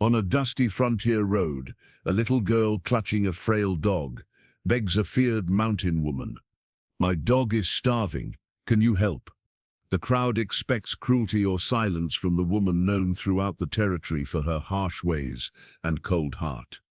On a dusty frontier road, a little girl clutching a frail dog begs a feared mountain woman, "My dog is starving. Can you help?" The crowd expects cruelty or silence from the woman known throughout the territory for her harsh ways and cold heart.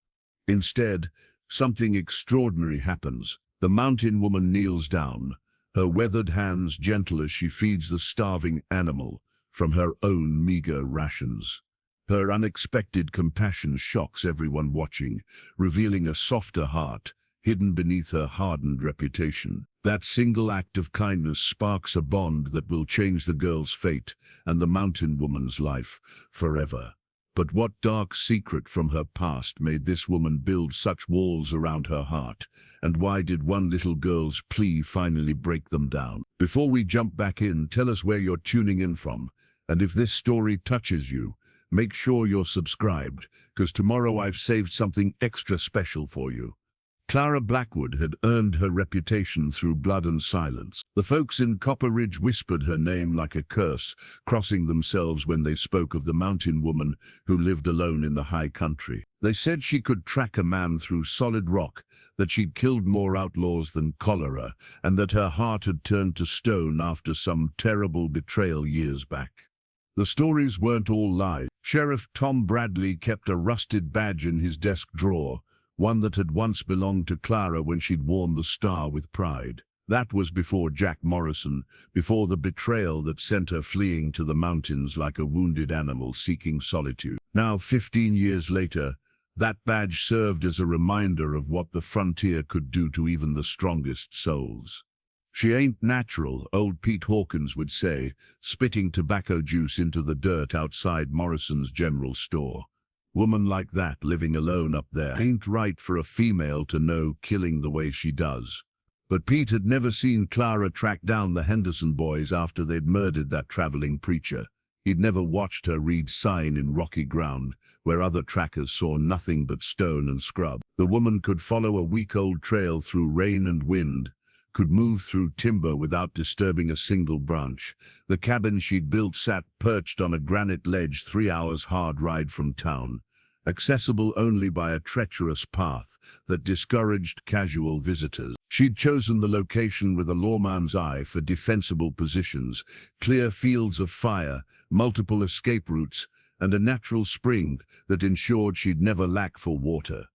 Instead, something extraordinary happens. The mountain woman kneels down, her weathered hands gentle as she feeds the starving animal from her own meager rations. Her unexpected compassion shocks everyone watching, revealing a softer heart hidden beneath her hardened reputation. That single act of kindness sparks a bond that will change the girl's fate and the mountain woman's life forever. But what dark secret from her past made this woman build such walls around her heart? And why did one little girl's plea finally break them down? Before we jump back in, tell us where you're tuning in from. And if this story touches you, make sure you're subscribed, because tomorrow I've saved something extra special for you. Clara Blackwood had earned her reputation through blood and silence. The folks in Copper Ridge whispered her name like a curse, crossing themselves when they spoke of the mountain woman who lived alone in the high country. They said she could track a man through solid rock, that she'd killed more outlaws than cholera, and that her heart had turned to stone after some terrible betrayal years back. The stories weren't all lies. Sheriff Tom Bradley kept a rusted badge in his desk drawer, one that had once belonged to Clara when she'd worn the star with pride. That was before Jack Morrison, before the betrayal that sent her fleeing to the mountains like a wounded animal seeking solitude. Now, 15 years later, that badge served as a reminder of what the frontier could do to even the strongest souls. "She ain't natural," old Pete Hawkins would say, spitting tobacco juice into the dirt outside Morrison's general store. "Woman like that living alone up there ain't right for a female to know, killing the way she does." But Pete had never seen Clara track down the Henderson boys after they'd murdered that traveling preacher. He'd never watched her read sign in rocky ground, where other trackers saw nothing but stone and scrub. The woman could follow a week-old trail through rain and wind, could move through timber without disturbing a single branch. The cabin she'd built sat perched on a granite ledge 3 hours hard ride from town, accessible only by a treacherous path that discouraged casual visitors. She'd chosen the location with a lawman's eye for defensible positions, clear fields of fire, multiple escape routes, and a natural spring that ensured she'd never lack for water.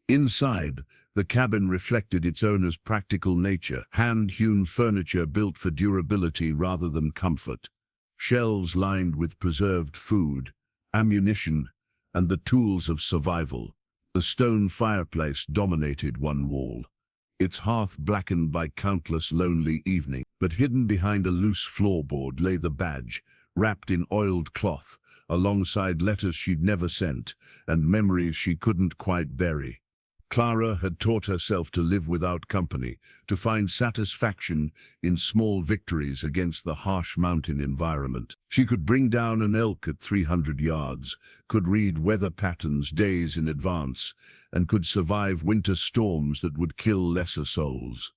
Inside, the cabin reflected its owner's practical nature, hand-hewn furniture built for durability rather than comfort, shelves lined with preserved food, ammunition, and the tools of survival. The stone fireplace dominated one wall, its hearth blackened by countless lonely evenings. But hidden behind a loose floorboard lay the badge, wrapped in oiled cloth, alongside letters she'd never sent and memories she couldn't quite bury. Clara had taught herself to live without company, to find satisfaction in small victories against the harsh mountain environment. She could bring down an elk at 300 yards, could read weather patterns days in advance, and could survive winter storms that would kill lesser souls.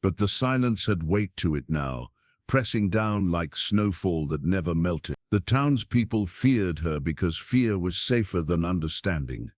But the silence had weight to it now, pressing down like snowfall that never melted. The townspeople feared her because fear was safer than understanding.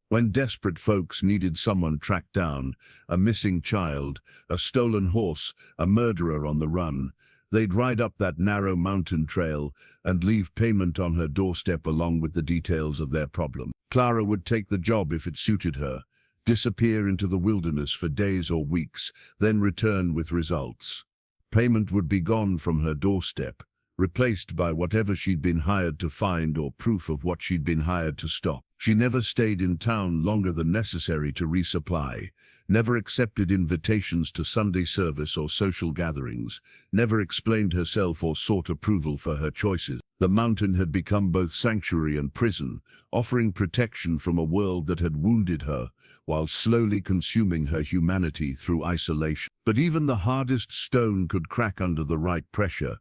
When desperate folks needed someone tracked down, a missing child, a stolen horse, a murderer on the run, they'd ride up that narrow mountain trail and leave payment on her doorstep along with the details of their problem. Clara would take the job if it suited her, disappear into the wilderness for days or weeks, then return with results. Payment would be gone from her doorstep, replaced by whatever she'd been hired to find or proof of what she'd been hired to stop. She never stayed in town longer than necessary to resupply, never accepted invitations to Sunday service or social gatherings, never explained herself or sought approval for her choices. The mountain had become both sanctuary and prison, offering protection from a world that had wounded her, while slowly consuming her humanity through isolation. But even the hardest stone could crack under the right pressure,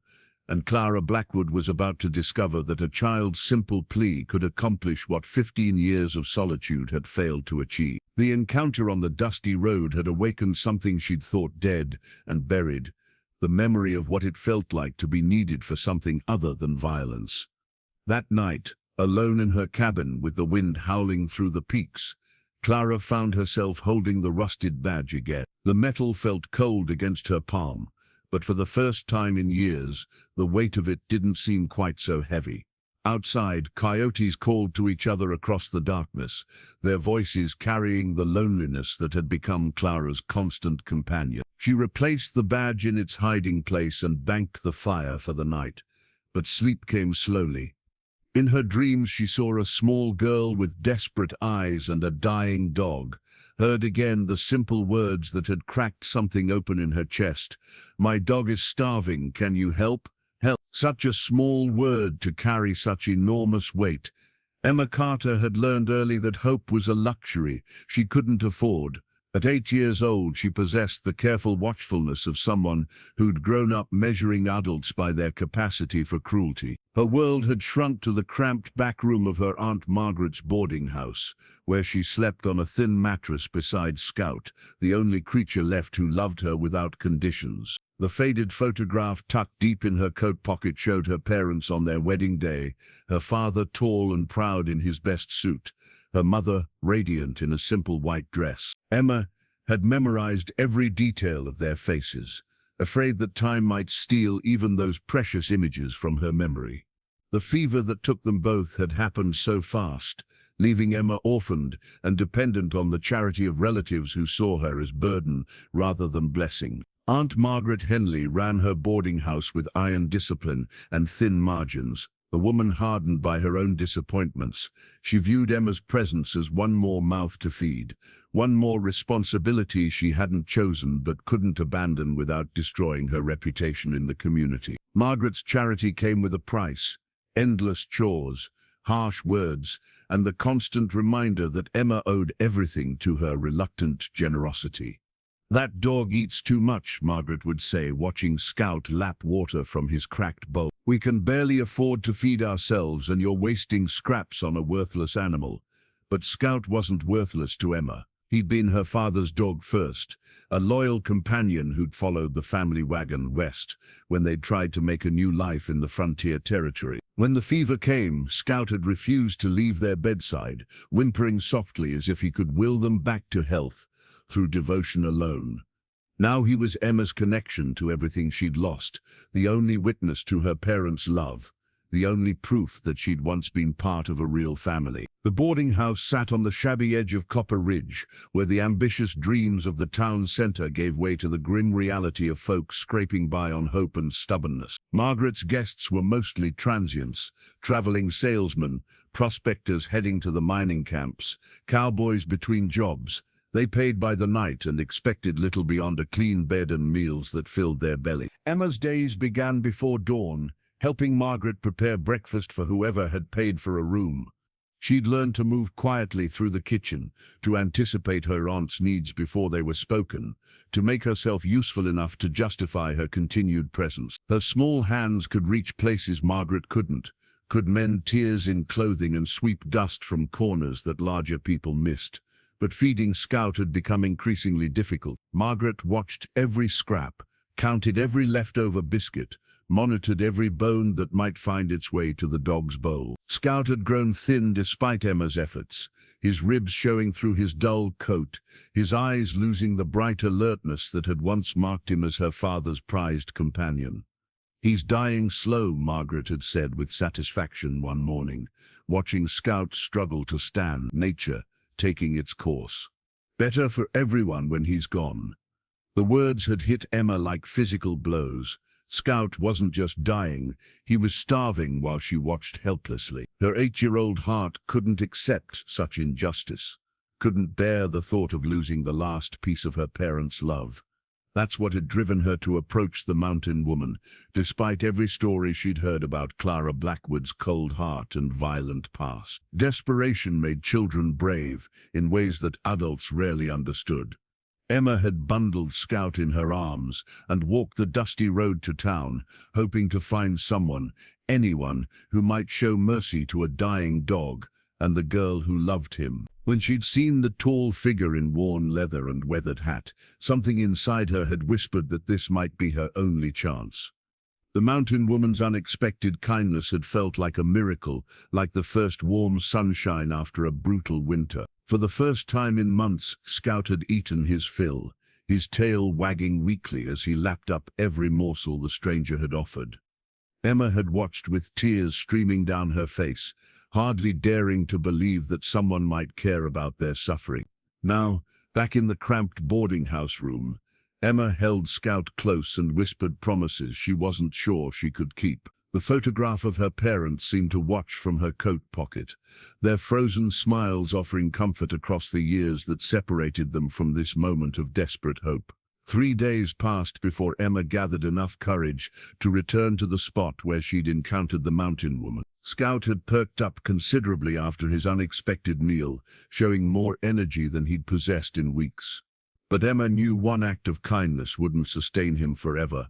and Clara Blackwood was about to discover that a child's simple plea could accomplish what 15 years of solitude had failed to achieve. The encounter on the dusty road had awakened something she'd thought dead and buried, the memory of what it felt like to be needed for something other than violence. That night, Alone in her cabin with the wind howling through the peaks, Clara found herself holding the rusted badge again. The metal felt cold against her palm, but for the first time in years, the weight of it didn't seem quite so heavy. Outside, coyotes called to each other across the darkness, their voices carrying the loneliness that had become Clara's constant companion. She replaced the badge in its hiding place and banked the fire for the night, but sleep came slowly. In her dreams she saw a small girl with desperate eyes and a dying dog, heard again the simple words that had cracked something open in her chest. "My dog is starving, can you help? Help." Such a small word to carry such enormous weight. Emma Carter had learned early that hope was a luxury she couldn't afford. At 8 years old, she possessed the careful watchfulness of someone who'd grown up measuring adults by their capacity for cruelty. Her world had shrunk to the cramped back room of her Aunt Margaret's boarding house, where she slept on a thin mattress beside Scout, the only creature left who loved her without conditions. The faded photograph tucked deep in her coat pocket showed her parents on their wedding day, her father tall and proud in his best suit, her mother radiant in a simple white dress. Emma had memorized every detail of their faces, afraid that time might steal even those precious images from her memory. The fever that took them both had happened so fast, leaving Emma orphaned and dependent on the charity of relatives who saw her as burden rather than blessing. Aunt Margaret Henley ran her boarding house with iron discipline and thin margins. The woman hardened by her own disappointments, she viewed Emma's presence as one more mouth to feed, one more responsibility she hadn't chosen but couldn't abandon without destroying her reputation in the community. Margaret's charity came with a price: endless chores, harsh words, and the constant reminder that Emma owed everything to her reluctant generosity. "That dog eats too much," Margaret would say, watching Scout lap water from his cracked bowl. "We can barely afford to feed ourselves, and you're wasting scraps on a worthless animal." But Scout wasn't worthless to Emma. He'd been her father's dog first, a loyal companion who'd followed the family wagon west when they'd tried to make a new life in the frontier territory. When the fever came, Scout had refused to leave their bedside, whimpering softly as if he could will them back to health through devotion alone. Now he was Emma's connection to everything she'd lost, the only witness to her parents' love, the only proof that she'd once been part of a real family. The boarding house sat on the shabby edge of Copper Ridge, where the ambitious dreams of the town centre gave way to the grim reality of folks scraping by on hope and stubbornness. Margaret's guests were mostly transients, traveling salesmen, prospectors heading to the mining camps, cowboys between jobs. They paid by the night and expected little beyond a clean bed and meals that filled their belly. Emma's days began before dawn, helping Margaret prepare breakfast for whoever had paid for a room. She'd learned to move quietly through the kitchen, to anticipate her aunt's needs before they were spoken, to make herself useful enough to justify her continued presence. Her small hands could reach places Margaret couldn't, could mend tears in clothing and sweep dust from corners that larger people missed. But feeding Scout had become increasingly difficult. Margaret watched every scrap, counted every leftover biscuit, monitored every bone that might find its way to the dog's bowl. Scout had grown thin despite Emma's efforts, his ribs showing through his dull coat, his eyes losing the bright alertness that had once marked him as her father's prized companion. "He's dying slow," Margaret had said with satisfaction one morning, watching Scout struggle to stand. Nature taking its course. "Better for everyone when he's gone." The words had hit Emma like physical blows. Scout wasn't just dying, he was starving while she watched helplessly. Her 8-year-old heart couldn't accept such injustice, couldn't bear the thought of losing the last piece of her parents' love. That's what had driven her to approach the mountain woman, despite every story she'd heard about Clara Blackwood's cold heart and violent past. Desperation made children brave in ways that adults rarely understood. Emma had bundled Scout in her arms and walked the dusty road to town, hoping to find someone, anyone, who might show mercy to a dying dog and the girl who loved him. When she'd seen the tall figure in worn leather and weathered hat, something inside her had whispered that this might be her only chance. The mountain woman's unexpected kindness had felt like a miracle, like the first warm sunshine after a brutal winter. For the first time in months, Scout had eaten his fill, his tail wagging weakly as he lapped up every morsel the stranger had offered. Emma had watched with tears streaming down her face, hardly daring to believe that someone might care about their suffering. Now, back in the cramped boarding house room, Emma held Scout close and whispered promises she wasn't sure she could keep. The photograph of her parents seemed to watch from her coat pocket, their frozen smiles offering comfort across the years that separated them from this moment of desperate hope. 3 days passed before Emma gathered enough courage to return to the spot where she'd encountered the mountain woman. Scout had perked up considerably after his unexpected meal, showing more energy than he'd possessed in weeks. But Emma knew one act of kindness wouldn't sustain him forever,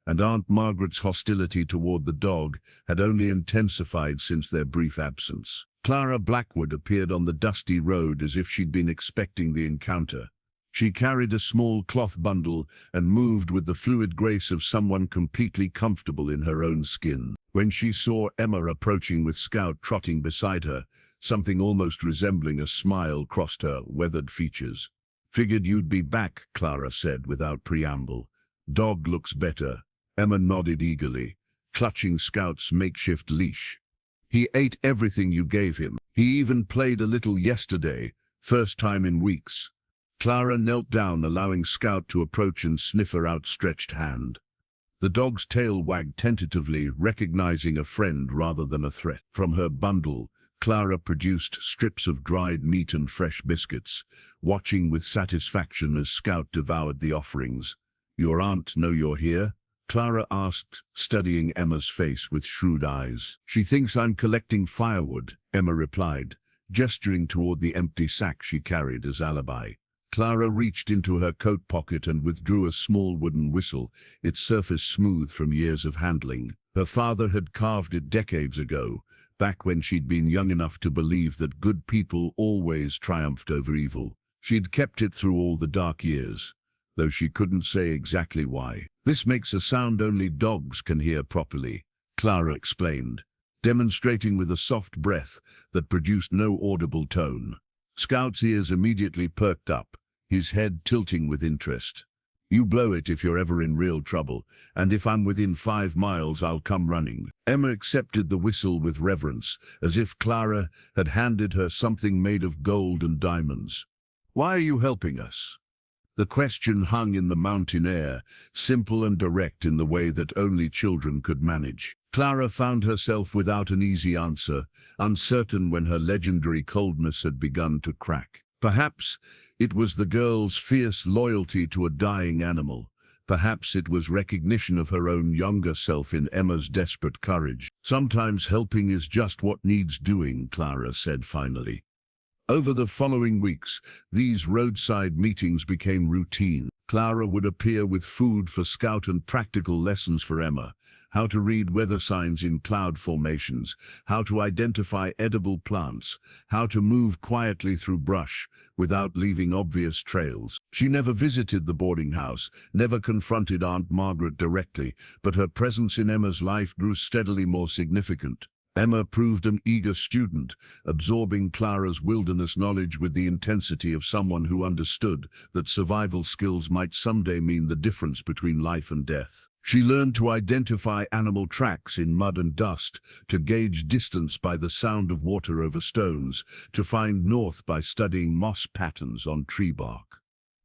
and Aunt Margaret's hostility toward the dog had only intensified since their brief absence. Clara Blackwood appeared on the dusty road as if she'd been expecting the encounter. She carried a small cloth bundle and moved with the fluid grace of someone completely comfortable in her own skin. When she saw Emma approaching with Scout trotting beside her, something almost resembling a smile crossed her weathered features. "Figured you'd be back," Clara said without preamble. "Dog looks better." Emma nodded eagerly, clutching Scout's makeshift leash. "He ate everything you gave him. He even played a little yesterday, first time in weeks." Clara knelt down, allowing Scout to approach and sniff her outstretched hand. The dog's tail wagged tentatively, recognizing a friend rather than a threat. From her bundle, Clara produced strips of dried meat and fresh biscuits, watching with satisfaction as Scout devoured the offerings. "Your aunt know you're here?" Clara asked, studying Emma's face with shrewd eyes. "She thinks I'm collecting firewood," Emma replied, gesturing toward the empty sack she carried as alibi. Clara reached into her coat pocket and withdrew a small wooden whistle, its surface smooth from years of handling. Her father had carved it decades ago, back when she'd been young enough to believe that good people always triumphed over evil. She'd kept it through all the dark years, though she couldn't say exactly why. "This makes a sound only dogs can hear properly," Clara explained, demonstrating with a soft breath that produced no audible tone. Scout's ears immediately perked up, his head tilting with interest. "You blow it if you're ever in real trouble, and if I'm within 5 miles, I'll come running." Emma accepted the whistle with reverence, as if Clara had handed her something made of gold and diamonds. "Why are you helping us?" The question hung in the mountain air, simple and direct in the way that only children could manage. Clara found herself without an easy answer, uncertain when her legendary coldness had begun to crack. Perhaps it was the girl's fierce loyalty to a dying animal. Perhaps it was recognition of her own younger self in Emma's desperate courage. "Sometimes helping is just what needs doing," Clara said finally. Over the following weeks, these roadside meetings became routine. Clara would appear with food for Scout and practical lessons for Emma: how to read weather signs in cloud formations, how to identify edible plants, how to move quietly through brush without leaving obvious trails. She never visited the boarding house, never confronted Aunt Margaret directly, but her presence in Emma's life grew steadily more significant. Emma proved an eager student, absorbing Clara's wilderness knowledge with the intensity of someone who understood that survival skills might someday mean the difference between life and death. She learned to identify animal tracks in mud and dust, to gauge distance by the sound of water over stones, to find north by studying moss patterns on tree bark.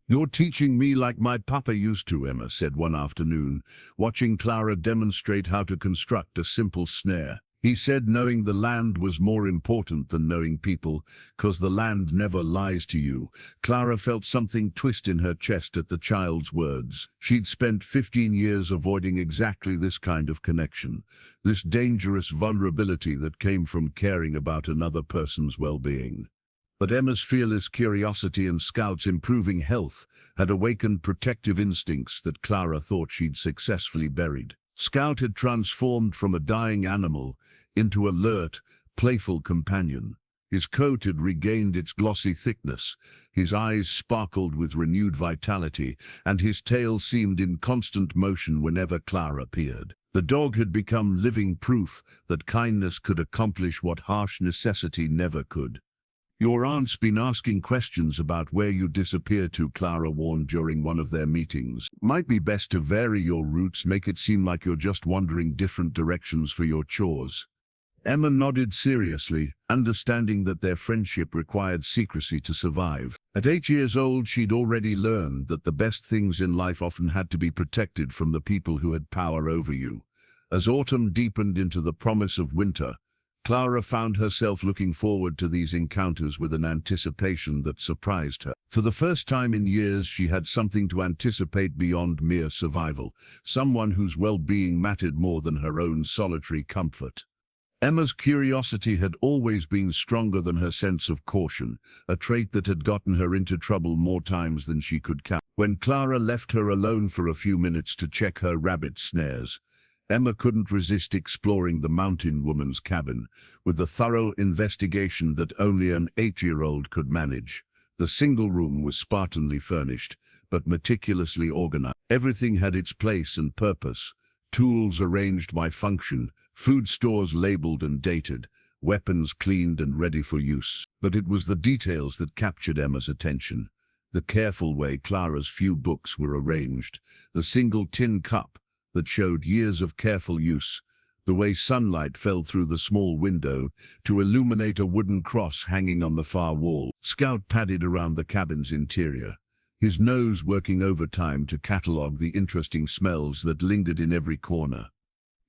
"You're teaching me like my papa used to," Emma said one afternoon, watching Clara demonstrate how to construct a simple snare. "He said knowing the land was more important than knowing people, 'cause the land never lies to you." Clara felt something twist in her chest at the child's words. She'd spent 15 years avoiding exactly this kind of connection, this dangerous vulnerability that came from caring about another person's well-being. But Emma's fearless curiosity and Scout's improving health had awakened protective instincts that Clara thought she'd successfully buried. Scout had transformed from a dying animal into alert, playful companion. His coat had regained its glossy thickness, his eyes sparkled with renewed vitality, and his tail seemed in constant motion whenever Clara appeared. The dog had become living proof that kindness could accomplish what harsh necessity never could. "Your aunt's been asking questions about where you disappear to," Clara warned during one of their meetings. "Might be best to vary your routes, make it seem like you're just wandering different directions for your chores." Emma nodded seriously, understanding that their friendship required secrecy to survive. At 8 years old, she'd already learned that the best things in life often had to be protected from the people who had power over you. As autumn deepened into the promise of winter, Clara found herself looking forward to these encounters with an anticipation that surprised her. For the first time in years, she had something to anticipate beyond mere survival, someone whose well-being mattered more than her own solitary comfort. Emma's curiosity had always been stronger than her sense of caution, a trait that had gotten her into trouble more times than she could count. When Clara left her alone for a few minutes to check her rabbit snares, Emma couldn't resist exploring the mountain woman's cabin, with the thorough investigation that only an 8-year-old could manage. The single room was spartanly furnished, but meticulously organized. Everything had its place and purpose: tools arranged by function, food stores labeled and dated, weapons cleaned and ready for use. But it was the details that captured Emma's attention. The careful way Clara's few books were arranged, the single tin cup that showed years of careful use, the way sunlight fell through the small window to illuminate a wooden cross hanging on the far wall. Scout padded around the cabin's interior, his nose working overtime to catalogue the interesting smells that lingered in every corner.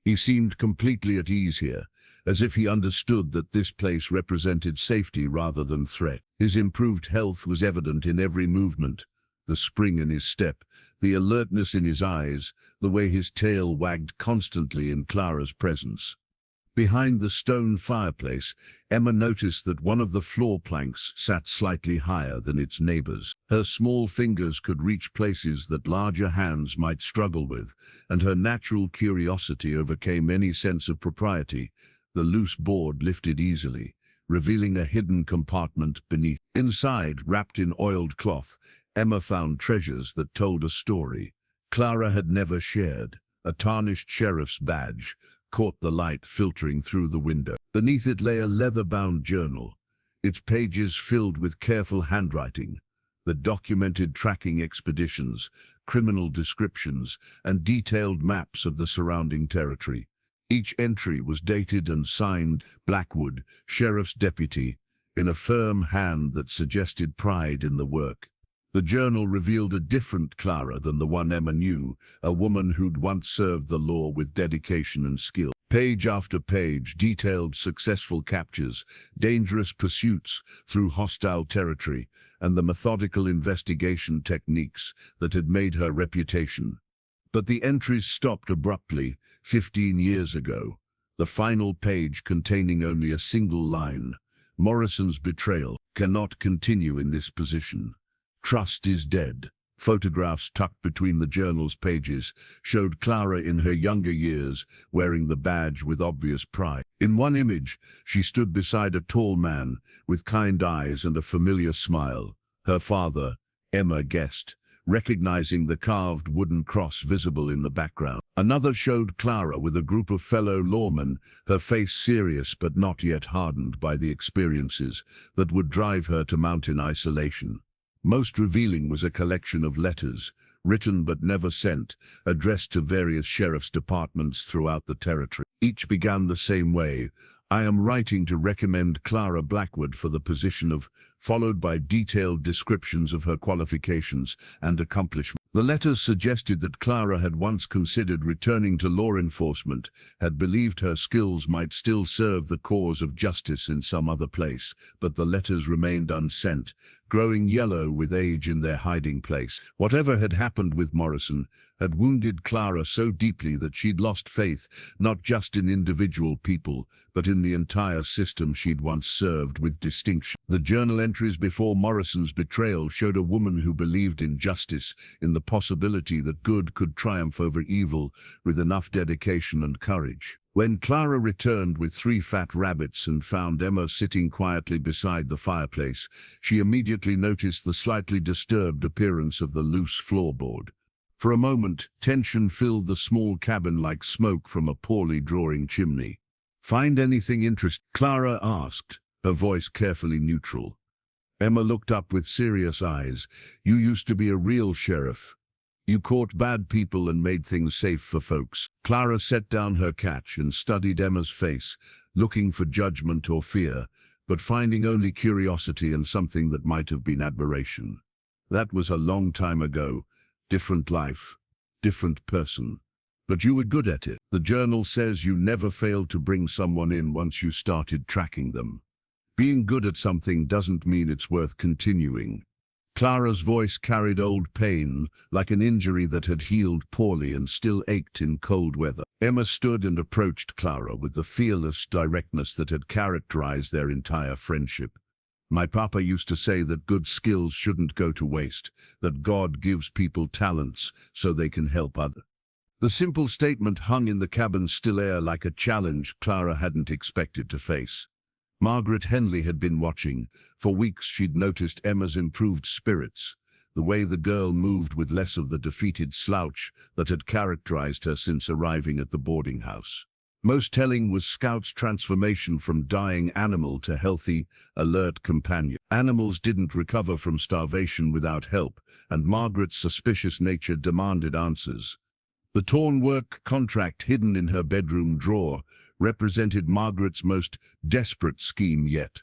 He seemed completely at ease here, as if he understood that this place represented safety rather than threat. His improved health was evident in every movement, the spring in his step, the alertness in his eyes, the way his tail wagged constantly in Clara's presence. Behind the stone fireplace, Emma noticed that one of the floor planks sat slightly higher than its neighbors. Her small fingers could reach places that larger hands might struggle with, and her natural curiosity overcame any sense of propriety. The loose board lifted easily, revealing a hidden compartment beneath. Inside, wrapped in oiled cloth, Emma found treasures that told a story Clara had never shared. A tarnished sheriff's badge caught the light filtering through the window. Beneath it lay a leather-bound journal, its pages filled with careful handwriting that documented tracking expeditions, criminal descriptions, and detailed maps of the surrounding territory. Each entry was dated and signed Blackwood, Sheriff's Deputy, in a firm hand that suggested pride in the work. The journal revealed a different Clara than the one Emma knew, a woman who'd once served the law with dedication and skill. Page after page detailed successful captures, dangerous pursuits through hostile territory, and the methodical investigation techniques that had made her reputation. But the entries stopped abruptly 15 years ago, the final page containing only a single line: "Morrison's betrayal cannot continue in this position. Trust is dead." Photographs tucked between the journal's pages showed Clara in her younger years, wearing the badge with obvious pride. In one image, she stood beside a tall man with kind eyes and a familiar smile. Her father, Emma guessed, recognizing the carved wooden cross visible in the background. Another showed Clara with a group of fellow lawmen, her face serious but not yet hardened by the experiences that would drive her to mountain isolation. Most revealing was a collection of letters, written but never sent, addressed to various sheriff's departments throughout the territory. Each began the same way: "I am writing to recommend Clara Blackwood for the position of," followed by detailed descriptions of her qualifications and accomplishments. The letters suggested that Clara had once considered returning to law enforcement, had believed her skills might still serve the cause of justice in some other place, but the letters remained unsent, growing yellow with age in their hiding place. Whatever had happened with Morrison had wounded Clara so deeply that she'd lost faith, not just in individual people, but in the entire system she'd once served with distinction. The journal entries before Morrison's betrayal showed a woman who believed in justice, in the possibility that good could triumph over evil with enough dedication and courage. When Clara returned with 3 fat rabbits and found Emma sitting quietly beside the fireplace, she immediately noticed the slightly disturbed appearance of the loose floorboard. For a moment, tension filled the small cabin like smoke from a poorly drawing chimney. "Find anything interesting?" Clara asked, her voice carefully neutral. Emma looked up with serious eyes. "You used to be a real sheriff. You caught bad people and made things safe for folks." Clara set down her catch and studied Emma's face, looking for judgment or fear, but finding only curiosity and something that might have been admiration. "That was a long time ago. Different life, different person. But you were good at it. The journal says you never failed to bring someone in once you started tracking them. Being good at something doesn't mean it's worth continuing." Clara's voice carried old pain, like an injury that had healed poorly and still ached in cold weather. Emma stood and approached Clara with the fearless directness that had characterized their entire friendship. "My papa used to say that good skills shouldn't go to waste, that God gives people talents so they can help others." The simple statement hung in the cabin's still air like a challenge Clara hadn't expected to face. Margaret Henley had been watching. For weeks she'd noticed Emma's improved spirits, the way the girl moved with less of the defeated slouch that had characterized her since arriving at the boarding house. Most telling was Scout's transformation from dying animal to healthy, alert companion. Animals didn't recover from starvation without help, and Margaret's suspicious nature demanded answers. The torn work contract hidden in her bedroom drawer represented Margaret's most desperate scheme yet.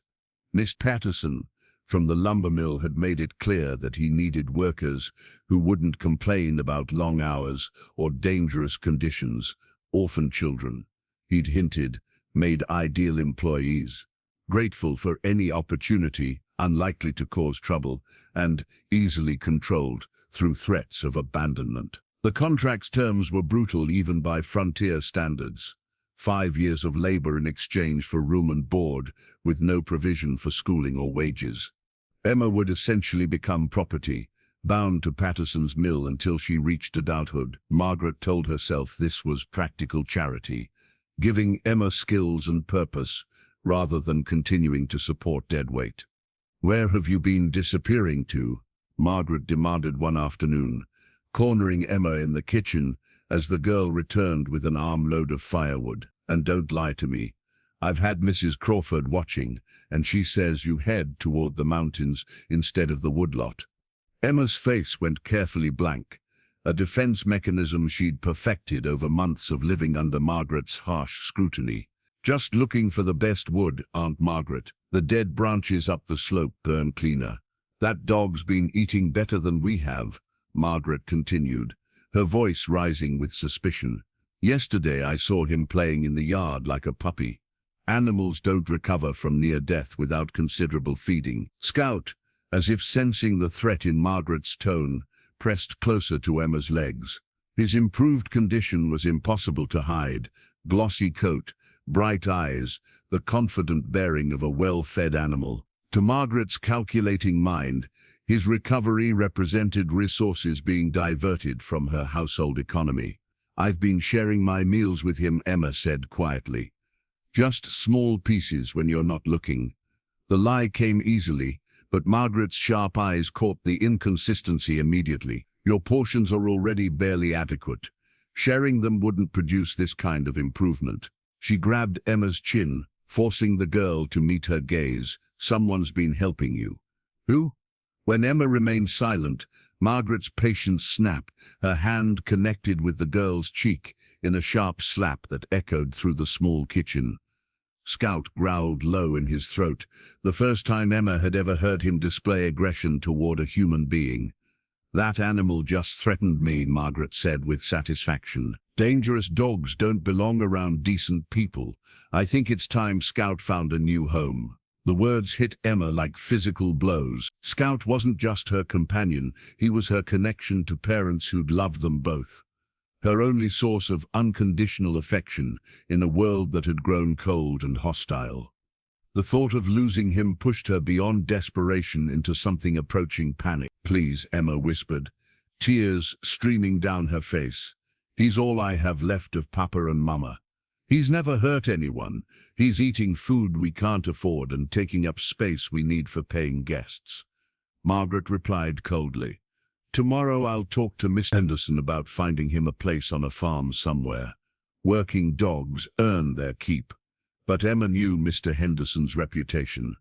Miss Patterson from the lumber mill had made it clear that he needed workers who wouldn't complain about long hours or dangerous conditions, orphan children. He'd hinted, made ideal employees, grateful for any opportunity, unlikely to cause trouble, and easily controlled through threats of abandonment. The contract's terms were brutal even by frontier standards. 5 years of labor in exchange for room and board, with no provision for schooling or wages. Emma would essentially become property, bound to Patterson's mill until she reached adulthood. Margaret told herself this was practical charity, giving Emma skills and purpose, rather than continuing to support dead weight. "Where have you been disappearing to?" Margaret demanded one afternoon, cornering Emma in the kitchen as the girl returned with an armload of firewood. "And don't lie to me. I've had Mrs. Crawford watching, and she says you head toward the mountains instead of the woodlot." Emma's face went carefully blank, a defense mechanism she'd perfected over months of living under Margaret's harsh scrutiny. "Just looking for the best wood, Aunt Margaret. The dead branches up the slope burn cleaner. That dog's been eating better than we have," Margaret continued, her voice rising with suspicion. "Yesterday I saw him playing in the yard like a puppy. Animals don't recover from near death without considerable feeding." Scout, as if sensing the threat in Margaret's tone, pressed closer to Emma's legs. His improved condition was impossible to hide. Glossy coat, bright eyes, the confident bearing of a well-fed animal. To Margaret's calculating mind, his recovery represented resources being diverted from her household economy. "I've been sharing my meals with him," Emma said quietly. "Just small pieces when you're not looking." The lie came easily, but Margaret's sharp eyes caught the inconsistency immediately. "Your portions are already barely adequate. Sharing them wouldn't produce this kind of improvement." She grabbed Emma's chin, forcing the girl to meet her gaze. "Someone's been helping you." "Who?" When Emma remained silent, Margaret's patience snapped, her hand connected with the girl's cheek in a sharp slap that echoed through the small kitchen. Scout growled low in his throat, the first time Emma had ever heard him display aggression toward a human being. "That animal just threatened me," Margaret said with satisfaction. "Dangerous dogs don't belong around decent people. I think it's time Scout found a new home." The words hit Emma like physical blows. Scout wasn't just her companion, he was her connection to parents who'd loved them both. Her only source of unconditional affection in a world that had grown cold and hostile. The thought of losing him pushed her beyond desperation into something approaching panic. "Please," Emma whispered, tears streaming down her face. "He's all I have left of Papa and Mama. He's never hurt anyone. He's eating food we can't afford and taking up space we need for paying guests." Margaret replied coldly, "Tomorrow I'll talk to Miss Henderson about finding him a place on a farm somewhere. Working dogs earn their keep." But Emma knew Mr. Henderson's reputation.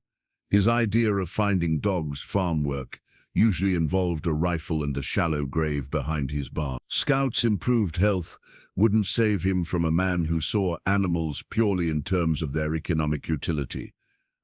His idea of finding dogs farm work usually involved a rifle and a shallow grave behind his barn. Scout's improved health wouldn't save him from a man who saw animals purely in terms of their economic utility.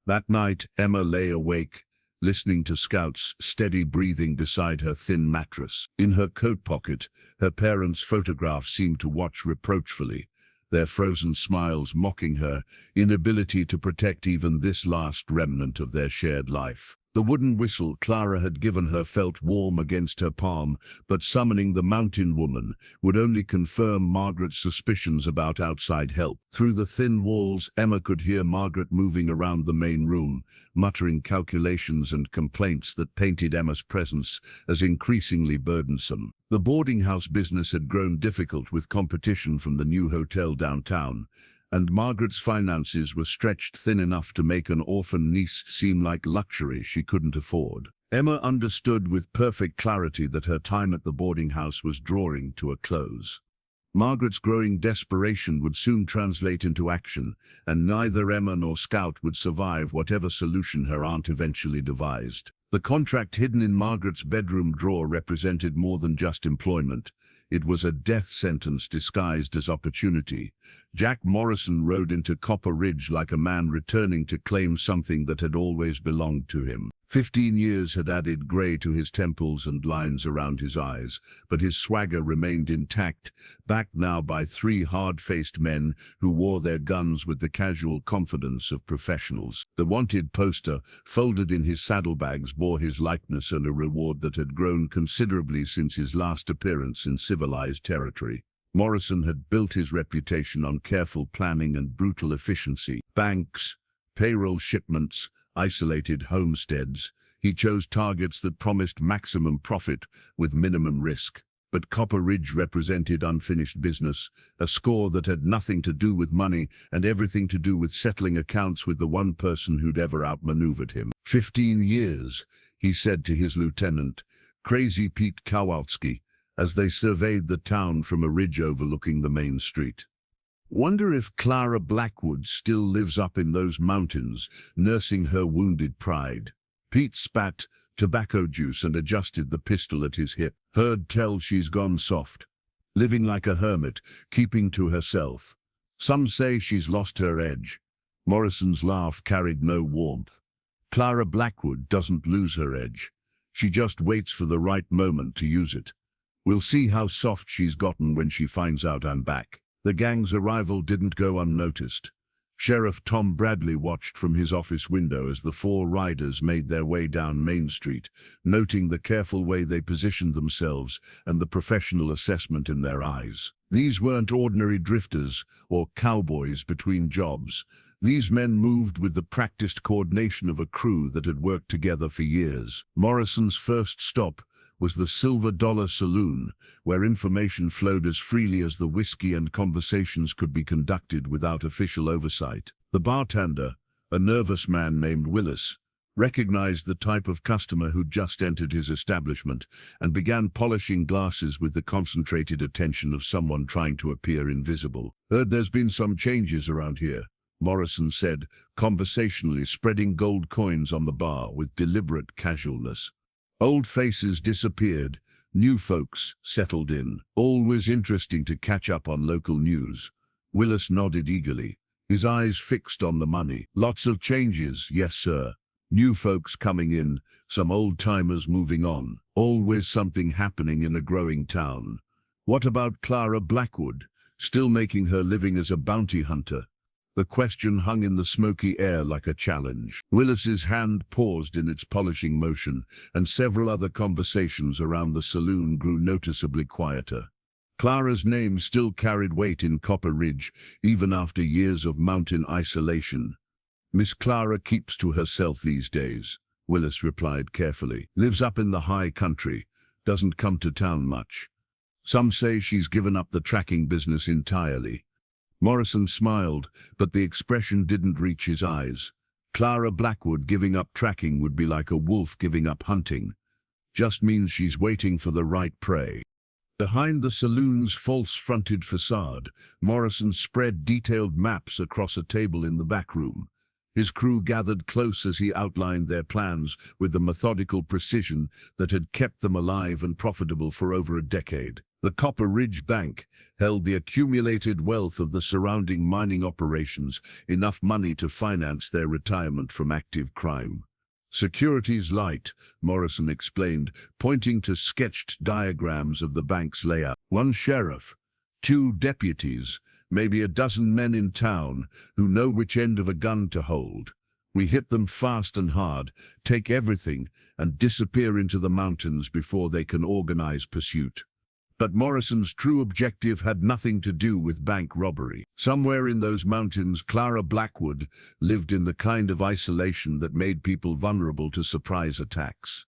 That night, Emma lay awake, listening to Scout's steady breathing beside her thin mattress. In her coat pocket, her parents' photographs seemed to watch reproachfully, their frozen smiles mocking her inability to protect even this last remnant of their shared life. The wooden whistle Clara had given her felt warm against her palm, but summoning the mountain woman would only confirm Margaret's suspicions about outside help. Through the thin walls, Emma could hear Margaret moving around the main room, muttering calculations and complaints that painted Emma's presence as increasingly burdensome. The boarding house business had grown difficult with competition from the new hotel downtown, and Margaret's finances were stretched thin enough to make an orphan niece seem like luxury she couldn't afford. Emma understood with perfect clarity that her time at the boarding house was drawing to a close. Margaret's growing desperation would soon translate into action, and neither Emma nor Scout would survive whatever solution her aunt eventually devised. The contract hidden in Margaret's bedroom drawer represented more than just employment. It was a death sentence disguised as opportunity. Jack Morrison rode into Copper Ridge like a man returning to claim something that had always belonged to him. 15 years had added grey to his temples and lines around his eyes, but his swagger remained intact, backed now by 3 hard-faced men who wore their guns with the casual confidence of professionals. The wanted poster, folded in his saddlebags, bore his likeness and a reward that had grown considerably since his last appearance in civilized territory. Morrison had built his reputation on careful planning and brutal efficiency. Banks, payroll shipments, isolated homesteads. He chose targets that promised maximum profit with minimum risk. But Copper Ridge represented unfinished business, a score that had nothing to do with money and everything to do with settling accounts with the one person who'd ever outmaneuvered him. 15 years, he said to his lieutenant, Crazy Pete Kowalski, as they surveyed the town from a ridge overlooking the main street. Wonder if Clara Blackwood still lives up in those mountains, nursing her wounded pride. Pete spat tobacco juice and adjusted the pistol at his hip. Heard tell she's gone soft, living like a hermit, keeping to herself. Some say she's lost her edge. Morrison's laugh carried no warmth. Clara Blackwood doesn't lose her edge. She just waits for the right moment to use it. We'll see how soft she's gotten when she finds out I'm back. The gang's arrival didn't go unnoticed. Sheriff Tom Bradley watched from his office window as the 4 riders made their way down Main Street, noting the careful way they positioned themselves and the professional assessment in their eyes. These weren't ordinary drifters or cowboys between jobs. These men moved with the practiced coordination of a crew that had worked together for years. Morrison's first stop was the Silver Dollar Saloon, where information flowed as freely as the whiskey and conversations could be conducted without official oversight. The bartender, a nervous man named Willis, recognized the type of customer who'd just entered his establishment and began polishing glasses with the concentrated attention of someone trying to appear invisible. Heard there's been some changes around here, Morrison said, conversationally spreading gold coins on the bar with deliberate casualness. Old faces disappeared, new folks settled in. Always interesting to catch up on local news. Willis nodded eagerly, his eyes fixed on the money. Lots of changes, yes sir. New folks coming in, some old-timers moving on. Always something happening in a growing town. What about Clara Blackwood, still making her living as a bounty hunter? The question hung in the smoky air like a challenge. Willis's hand paused in its polishing motion, and several other conversations around the saloon grew noticeably quieter. Clara's name still carried weight in Copper Ridge, even after years of mountain isolation. Miss Clara keeps to herself these days, Willis replied carefully. Lives up in the high country, doesn't come to town much. Some say she's given up the tracking business entirely. Morrison smiled, but the expression didn't reach his eyes. Clara Blackwood giving up tracking would be like a wolf giving up hunting. Just means she's waiting for the right prey. Behind the saloon's false-fronted facade, Morrison spread detailed maps across a table in the back room. His crew gathered close as he outlined their plans with the methodical precision that had kept them alive and profitable for over a decade. The Copper Ridge Bank held the accumulated wealth of the surrounding mining operations, enough money to finance their retirement from active crime. Securities light, Morrison explained, pointing to sketched diagrams of the bank's layout. One sheriff, 2 deputies, maybe a dozen men in town who know which end of a gun to hold. We hit them fast and hard, take everything, and disappear into the mountains before they can organize pursuit. But Morrison's true objective had nothing to do with bank robbery. Somewhere in those mountains, Clara Blackwood lived in the kind of isolation that made people vulnerable to surprise attacks.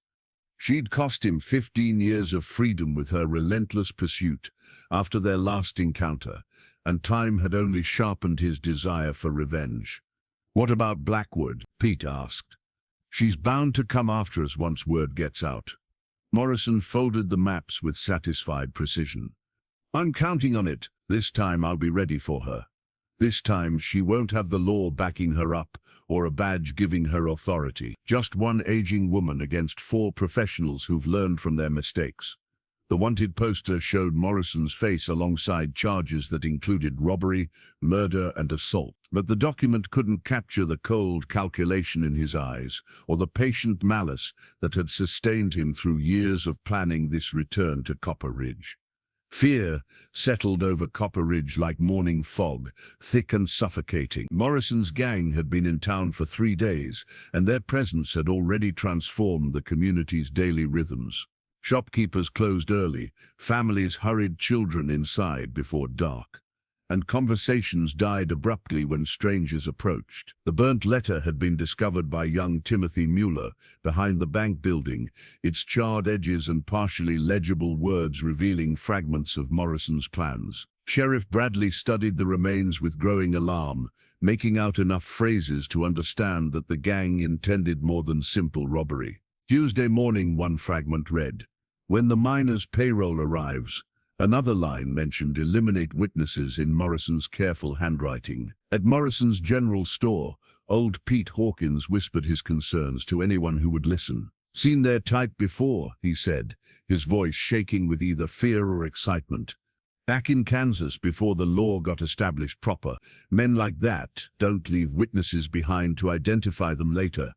She'd cost him 15 years of freedom with her relentless pursuit after their last encounter, and time had only sharpened his desire for revenge. "What about Blackwood?" Pete asked. "She's bound to come after us once word gets out." Morrison folded the maps with satisfied precision. "I'm counting on it. This time I'll be ready for her. This time she won't have the law backing her up or a badge giving her authority. Just one aging woman against 4 professionals who've learned from their mistakes." The wanted poster showed Morrison's face alongside charges that included robbery, murder, and assault. But the document couldn't capture the cold calculation in his eyes or the patient malice that had sustained him through years of planning this return to Copper Ridge. Fear settled over Copper Ridge like morning fog, thick and suffocating. Morrison's gang had been in town for 3 days, and their presence had already transformed the community's daily rhythms. Shopkeepers closed early, families hurried children inside before dark, and conversations died abruptly when strangers approached. The burnt letter had been discovered by young Timothy Mueller behind the bank building, its charred edges and partially legible words revealing fragments of Morrison's plans. Sheriff Bradley studied the remains with growing alarm, making out enough phrases to understand that the gang intended more than simple robbery. Tuesday morning, one fragment read, "When the miner's payroll arrives." Another line mentioned eliminate witnesses in Morrison's careful handwriting. At Morrison's general store, old Pete Hawkins whispered his concerns to anyone who would listen. "Seen their type before," he said, his voice shaking with either fear or excitement. "Back in Kansas before the law got established proper, men like that don't leave witnesses behind to identify them later."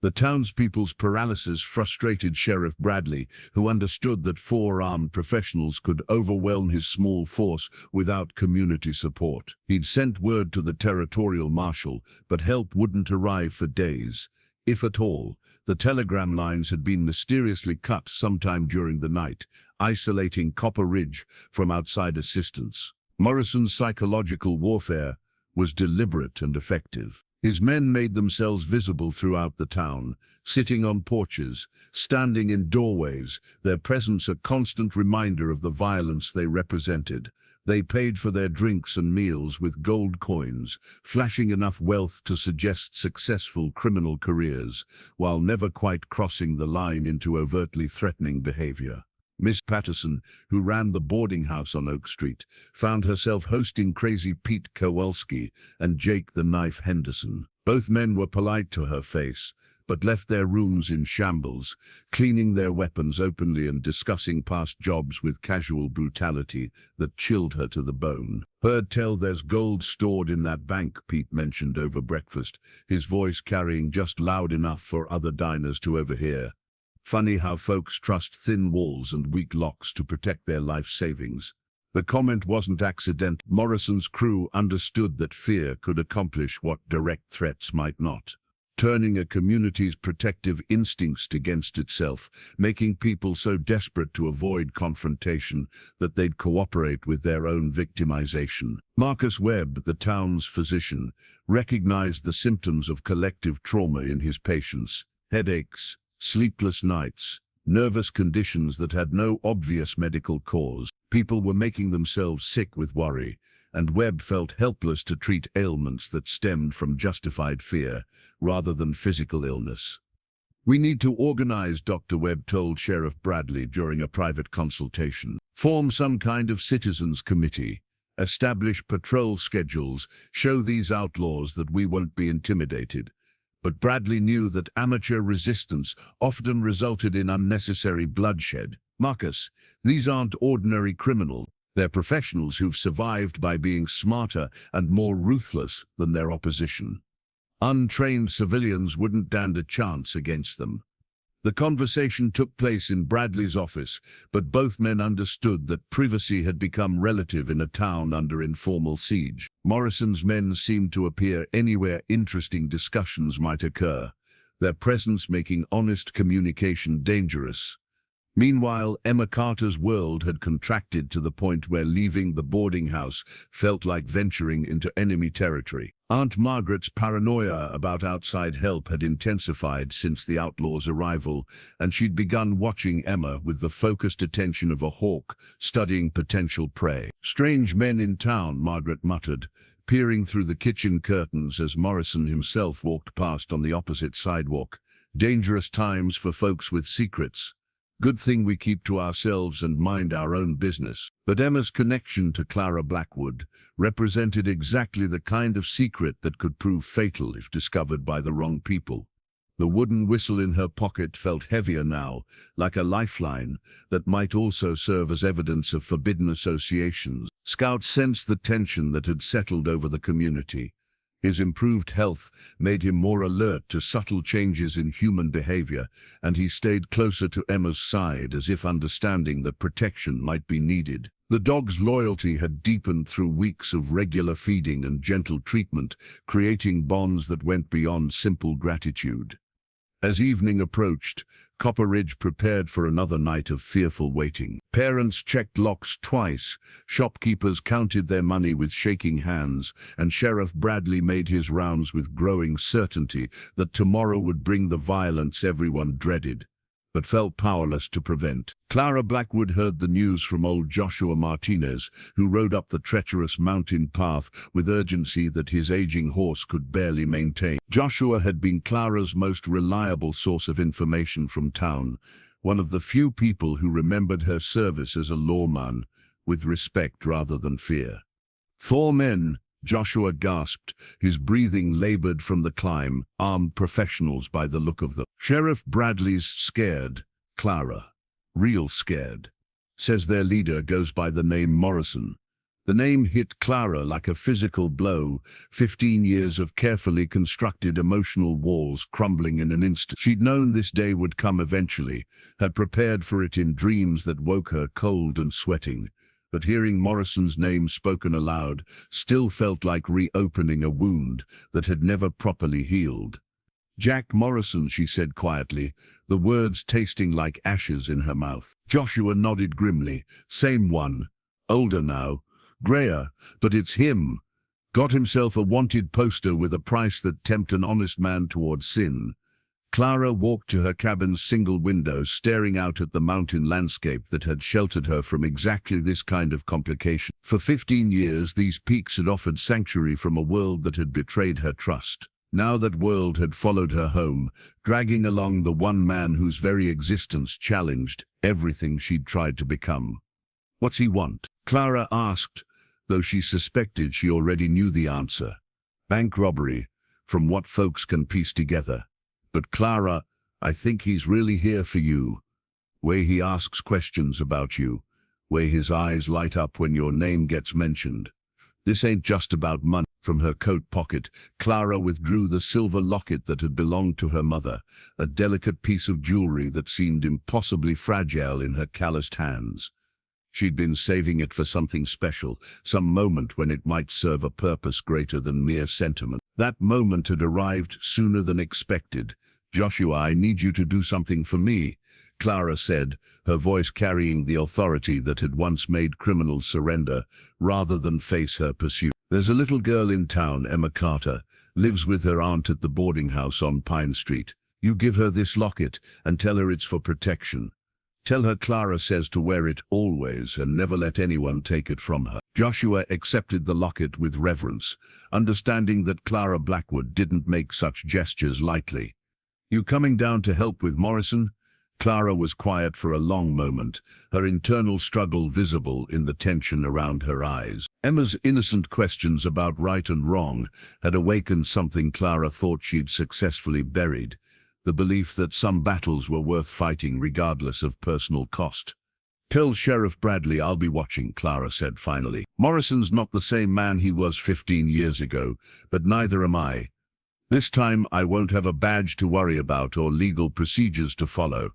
The townspeople's paralysis frustrated Sheriff Bradley, who understood that 4 armed professionals could overwhelm his small force without community support. He'd sent word to the territorial marshal, but help wouldn't arrive for days. If at all, the telegram lines had been mysteriously cut sometime during the night, isolating Copper Ridge from outside assistance. Morrison's psychological warfare was deliberate and effective. His men made themselves visible throughout the town, sitting on porches, standing in doorways, their presence a constant reminder of the violence they represented. They paid for their drinks and meals with gold coins, flashing enough wealth to suggest successful criminal careers, while never quite crossing the line into overtly threatening behavior. Miss Patterson, who ran the boarding house on Oak Street, found herself hosting Crazy Pete Kowalski and Jake the Knife Henderson. Both men were polite to her face, but left their rooms in shambles, cleaning their weapons openly and discussing past jobs with casual brutality that chilled her to the bone. "Heard tell there's gold stored in that bank," Pete mentioned over breakfast, his voice carrying just loud enough for other diners to overhear. "Funny how folks trust thin walls and weak locks to protect their life savings." The comment wasn't accidental. Morrison's crew understood that fear could accomplish what direct threats might not, turning a community's protective instincts against itself, making people so desperate to avoid confrontation that they'd cooperate with their own victimization. Marcus Webb, the town's physician, recognized the symptoms of collective trauma in his patients: headaches, sleepless nights, nervous conditions that had no obvious medical cause. People were making themselves sick with worry, and Webb felt helpless to treat ailments that stemmed from justified fear rather than physical illness. "We need to organize," Dr. Webb told Sheriff Bradley during a private consultation. "Form some kind of citizens' committee. Establish patrol schedules. Show these outlaws that we won't be intimidated." But Bradley knew that amateur resistance often resulted in unnecessary bloodshed. "Marcus, these aren't ordinary criminals. They're professionals who've survived by being smarter and more ruthless than their opposition. Untrained civilians wouldn't stand a chance against them." The conversation took place in Bradley's office, but both men understood that privacy had become relative in a town under informal siege. Morrison's men seemed to appear anywhere interesting discussions might occur, their presence making honest communication dangerous. Meanwhile, Emma Carter's world had contracted to the point where leaving the boarding house felt like venturing into enemy territory. Aunt Margaret's paranoia about outside help had intensified since the outlaws' arrival, and she'd begun watching Emma with the focused attention of a hawk studying potential prey. "Strange men in town," Margaret muttered, peering through the kitchen curtains as Morrison himself walked past on the opposite sidewalk. "Dangerous times for folks with secrets. Good thing we keep to ourselves and mind our own business." But Emma's connection to Clara Blackwood represented exactly the kind of secret that could prove fatal if discovered by the wrong people. The wooden whistle in her pocket felt heavier now, like a lifeline that might also serve as evidence of forbidden associations. Scout sensed the tension that had settled over the community. His improved health made him more alert to subtle changes in human behavior, and he stayed closer to Emma's side as if understanding that protection might be needed. The dog's loyalty had deepened through weeks of regular feeding and gentle treatment, creating bonds that went beyond simple gratitude. As evening approached, Copper Ridge prepared for another night of fearful waiting. Parents checked locks twice, shopkeepers counted their money with shaking hands, and Sheriff Bradley made his rounds with growing certainty that tomorrow would bring the violence everyone dreaded, but felt powerless to prevent. Clara Blackwood heard the news from old Joshua Martinez, who rode up the treacherous mountain path with urgency that his aging horse could barely maintain. Joshua had been Clara's most reliable source of information from town, one of the few people who remembered her service as a lawman with respect rather than fear. "4 men," Joshua gasped, his breathing labored from the climb, armed professionals by the look of them. "Sheriff Bradley's scared, Clara. Real scared. Says their leader goes by the name Morrison." The name hit Clara like a physical blow, 15 years of carefully constructed emotional walls crumbling in an instant. She'd known this day would come eventually, had prepared for it in dreams that woke her cold and sweating. But hearing Morrison's name spoken aloud still felt like reopening a wound that had never properly healed. "Jack Morrison," she said quietly, the words tasting like ashes in her mouth. Joshua nodded grimly. "Same one. Older now. Grayer, but it's him. Got himself a wanted poster with a price that tempt an honest man towards sin." Clara walked to her cabin's single window, staring out at the mountain landscape that had sheltered her from exactly this kind of complication. For 15 years, these peaks had offered sanctuary from a world that had betrayed her trust. Now that world had followed her home, dragging along the one man whose very existence challenged everything she'd tried to become. "What's he want?" Clara asked, though she suspected she already knew the answer. "Bank robbery, from what folks can piece together. But Clara, I think he's really here for you. Way he asks questions about you, way his eyes light up when your name gets mentioned. This ain't just about money." From her coat pocket, Clara withdrew the silver locket that had belonged to her mother, a delicate piece of jewelry that seemed impossibly fragile in her calloused hands. She'd been saving it for something special, some moment when it might serve a purpose greater than mere sentiment. That moment had arrived sooner than expected. "Joshua, I need you to do something for me," Clara said, her voice carrying the authority that had once made criminals surrender rather than face her pursuit. "There's a little girl in town, Emma Carter, lives with her aunt at the boarding house on Pine Street. You give her this locket and tell her it's for protection. Tell her Clara says to wear it always and never let anyone take it from her. Joshua accepted the locket with reverence, understanding that Clara Blackwood didn't make such gestures lightly. You coming down to help with Morrison? Clara was quiet for a long moment, her internal struggle visible in the tension around her eyes. Emma's innocent questions about right and wrong had awakened something Clara thought she'd successfully buried, the belief that some battles were worth fighting regardless of personal cost. Tell Sheriff Bradley I'll be watching, Clara said finally. Morrison's not the same man he was 15 years ago, but neither am I. This time I won't have a badge to worry about or legal procedures to follow.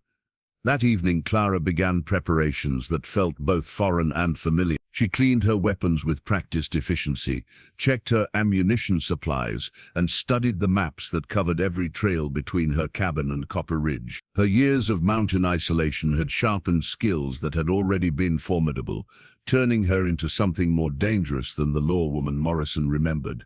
That evening Clara began preparations that felt both foreign and familiar. She cleaned her weapons with practiced efficiency, checked her ammunition supplies, and studied the maps that covered every trail between her cabin and Copper Ridge. Her years of mountain isolation had sharpened skills that had already been formidable, turning her into something more dangerous than the lawwoman Morrison remembered.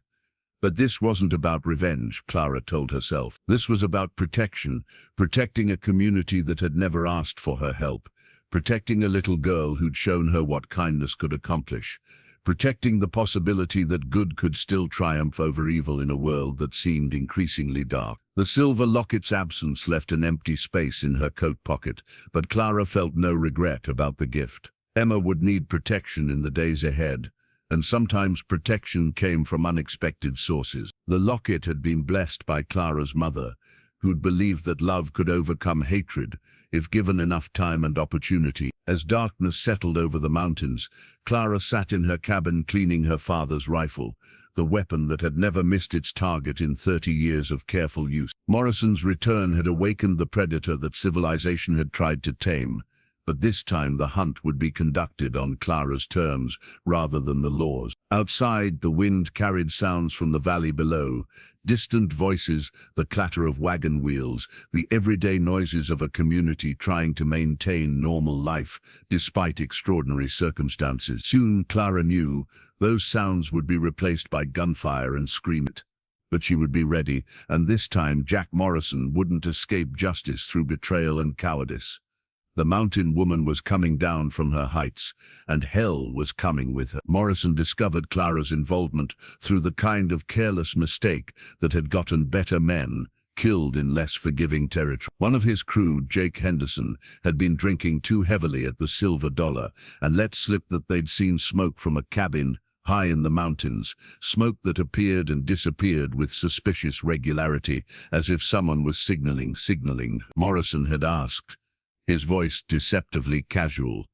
But this wasn't about revenge, Clara told herself. This was about protection, protecting a community that had never asked for her help, protecting a little girl who'd shown her what kindness could accomplish, protecting the possibility that good could still triumph over evil in a world that seemed increasingly dark. The silver locket's absence left an empty space in her coat pocket, but Clara felt no regret about the gift. Emma would need protection in the days ahead, and sometimes protection came from unexpected sources. The locket had been blessed by Clara's mother, who'd believed that love could overcome hatred if given enough time and opportunity. As darkness settled over the mountains, Clara sat in her cabin cleaning her father's rifle, the weapon that had never missed its target in 30 years of careful use. Morrison's return had awakened the predator that civilization had tried to tame, but this time the hunt would be conducted on Clara's terms rather than the law's. Outside, the wind carried sounds from the valley below, distant voices, the clatter of wagon wheels, the everyday noises of a community trying to maintain normal life despite extraordinary circumstances. Soon, Clara knew, those sounds would be replaced by gunfire and screaming. But she would be ready, and this time Jack Morrison wouldn't escape justice through betrayal and cowardice. The mountain woman was coming down from her heights, and hell was coming with her. Morrison discovered Clara's involvement through the kind of careless mistake that had gotten better men killed in less forgiving territory. One of his crew, Jake Henderson, had been drinking too heavily at the Silver Dollar and let slip that they'd seen smoke from a cabin high in the mountains, smoke that appeared and disappeared with suspicious regularity, as if someone was signaling. Morrison had asked, his voice deceptively casual.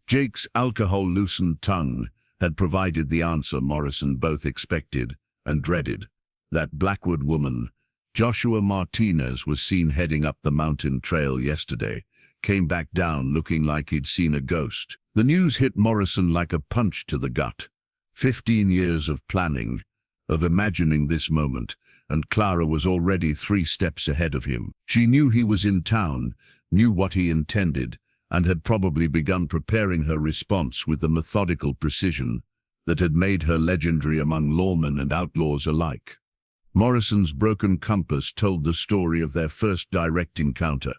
Jake's alcohol-loosened tongue had provided the answer Morrison both expected and dreaded. That Blackwood woman, Joshua Martinez, was seen heading up the mountain trail yesterday, came back down looking like he'd seen a ghost. The news hit Morrison like a punch to the gut. 15 years of planning, of imagining this moment, and Clara was already 3 steps ahead of him. She knew he was in town, knew what he intended, and had probably begun preparing her response with the methodical precision that had made her legendary among lawmen and outlaws alike. Morrison's broken compass told the story of their first direct encounter.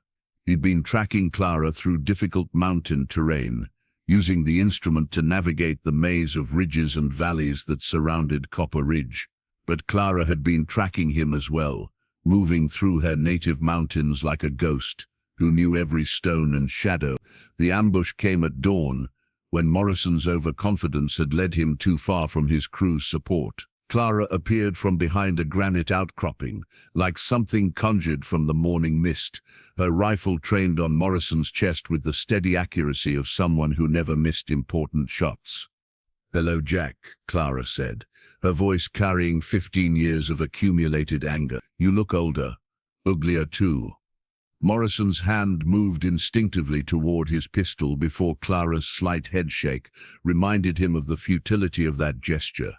He'd been tracking Clara through difficult mountain terrain, using the instrument to navigate the maze of ridges and valleys that surrounded Copper Ridge. But Clara had been tracking him as well, moving through her native mountains like a ghost who knew every stone and shadow. The ambush came at dawn, when Morrison's overconfidence had led him too far from his crew's support. Clara appeared from behind a granite outcropping, like something conjured from the morning mist, her rifle trained on Morrison's chest with the steady accuracy of someone who never missed important shots. "Hello, Jack," Clara said, her voice carrying 15 years of accumulated anger. "You look older, uglier too." Morrison's hand moved instinctively toward his pistol before Clara's slight headshake reminded him of the futility of that gesture.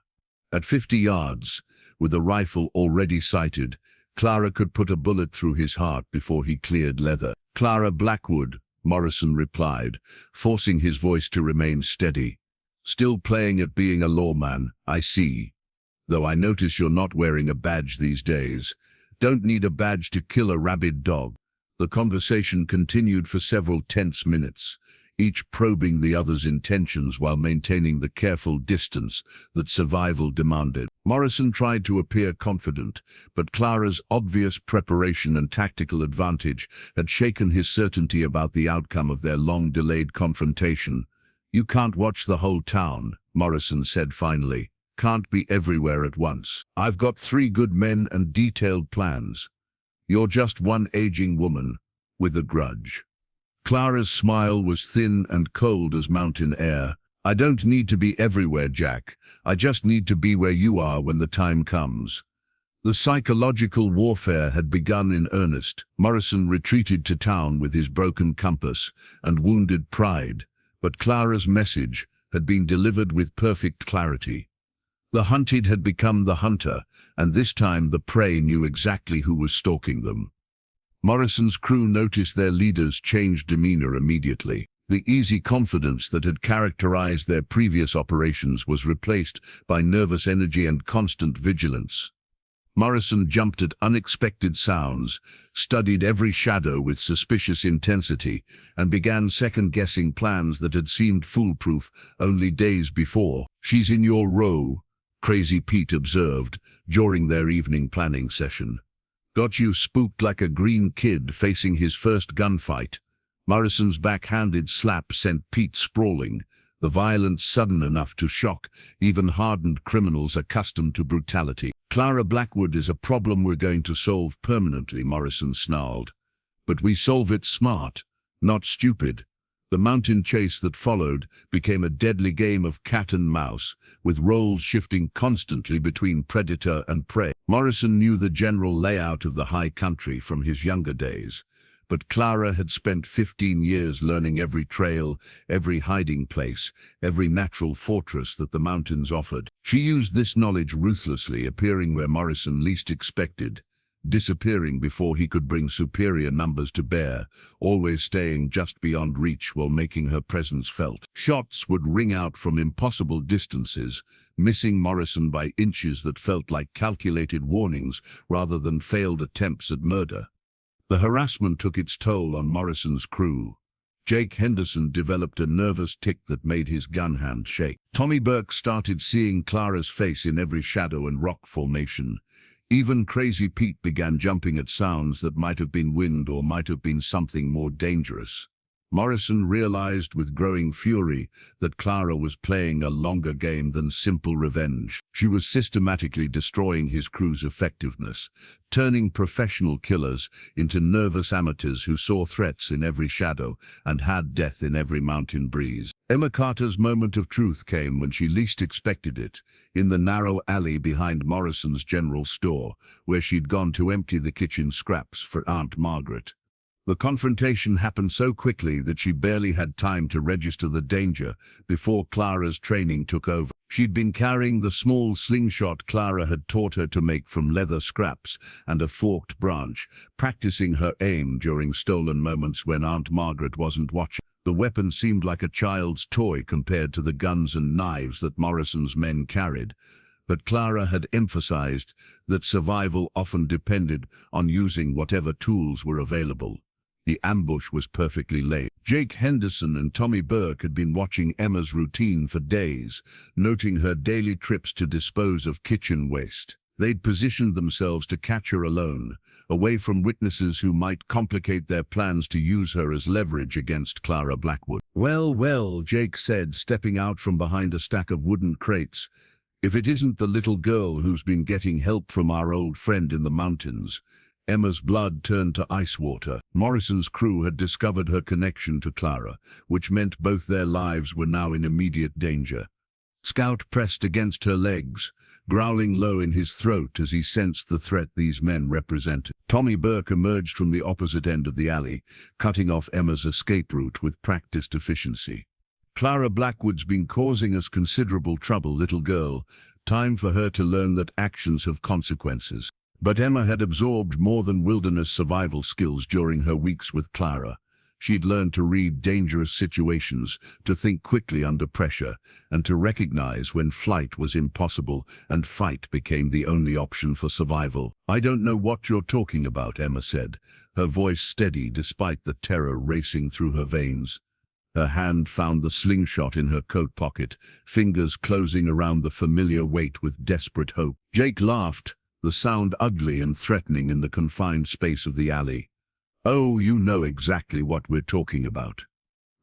At 50 yards, with a rifle already sighted, Clara could put a bullet through his heart before he cleared leather. "Clara Blackwood," Morrison replied, forcing his voice to remain steady. "Still playing at being a lawman, I see. Though I notice you're not wearing a badge these days. Don't need a badge to kill a rabid dog." The conversation continued for several tense minutes, each probing the other's intentions while maintaining the careful distance that survival demanded. Morrison tried to appear confident, but Clara's obvious preparation and tactical advantage had shaken his certainty about the outcome of their long-delayed confrontation. "You can't watch the whole town," Morrison said finally. "Can't be everywhere at once. I've got 3 good men and detailed plans. You're just one aging woman with a grudge." Clara's smile was thin and cold as mountain air. "I don't need to be everywhere, Jack. I just need to be where you are when the time comes." The psychological warfare had begun in earnest. Morrison retreated to town with his broken compass and wounded pride, but Clara's message had been delivered with perfect clarity. The hunted had become the hunter, and this time the prey knew exactly who was stalking them. Morrison's crew noticed their leader's changed demeanor immediately. The easy confidence that had characterized their previous operations was replaced by nervous energy and constant vigilance. Morrison jumped at unexpected sounds, studied every shadow with suspicious intensity, and began second-guessing plans that had seemed foolproof only days before. "She's in your row," Crazy Pete observed during their evening planning session. "Got you spooked like a green kid facing his first gunfight." Morrison's backhanded slap sent Pete sprawling, the violence sudden enough to shock even hardened criminals accustomed to brutality. "Clara Blackwood is a problem we're going to solve permanently," Morrison snarled. "But we solve it smart, not stupid." The mountain chase that followed became a deadly game of cat and mouse, with roles shifting constantly between predator and prey. Morrison knew the general layout of the high country from his younger days, but Clara had spent 15 years learning every trail, every hiding place, every natural fortress that the mountains offered. She used this knowledge ruthlessly, appearing where Morrison least expected, disappearing before he could bring superior numbers to bear, always staying just beyond reach while making her presence felt. Shots would ring out from impossible distances, missing Morrison by inches that felt like calculated warnings rather than failed attempts at murder. The harassment took its toll on Morrison's crew. Jake Henderson developed a nervous tic that made his gun hand shake. Tommy Burke started seeing Clara's face in every shadow and rock formation. Even Crazy Pete began jumping at sounds that might have been wind or might have been something more dangerous. Morrison realized with growing fury that Clara was playing a longer game than simple revenge. She was systematically destroying his crew's effectiveness, turning professional killers into nervous amateurs who saw threats in every shadow and had death in every mountain breeze. Emma Carter's moment of truth came when she least expected it, in the narrow alley behind Morrison's general store, where she'd gone to empty the kitchen scraps for Aunt Margaret. The confrontation happened so quickly that she barely had time to register the danger before Clara's training took over. She'd been carrying the small slingshot Clara had taught her to make from leather scraps and a forked branch, practicing her aim during stolen moments when Aunt Margaret wasn't watching. The weapon seemed like a child's toy compared to the guns and knives that Morrison's men carried, but Clara had emphasized that survival often depended on using whatever tools were available. The ambush was perfectly laid. Jake Henderson and Tommy Burke had been watching Emma's routine for days, noting her daily trips to dispose of kitchen waste. They'd positioned themselves to catch her alone, away from witnesses who might complicate their plans to use her as leverage against Clara Blackwood. Well, Jake said, stepping out from behind a stack of wooden crates. "If it isn't the little girl who's been getting help from our old friend in the mountains." Emma's blood turned to ice water. Morrison's crew had discovered her connection to Clara, which meant both their lives were now in immediate danger. Scout pressed against her legs, growling low in his throat as he sensed the threat these men represented. Tommy Burke emerged from the opposite end of the alley, cutting off Emma's escape route with practiced efficiency. "Clara Blackwood's been causing us considerable trouble, little girl. Time for her to learn that actions have consequences." But Emma had absorbed more than wilderness survival skills during her weeks with Clara. She'd learned to read dangerous situations, to think quickly under pressure, and to recognize when flight was impossible and fight became the only option for survival. "I don't know what you're talking about," Emma said, her voice steady despite the terror racing through her veins. Her hand found the slingshot in her coat pocket, fingers closing around the familiar weight with desperate hope. Jake laughed, the sound ugly and threatening in the confined space of the alley. "Oh, you know exactly what we're talking about.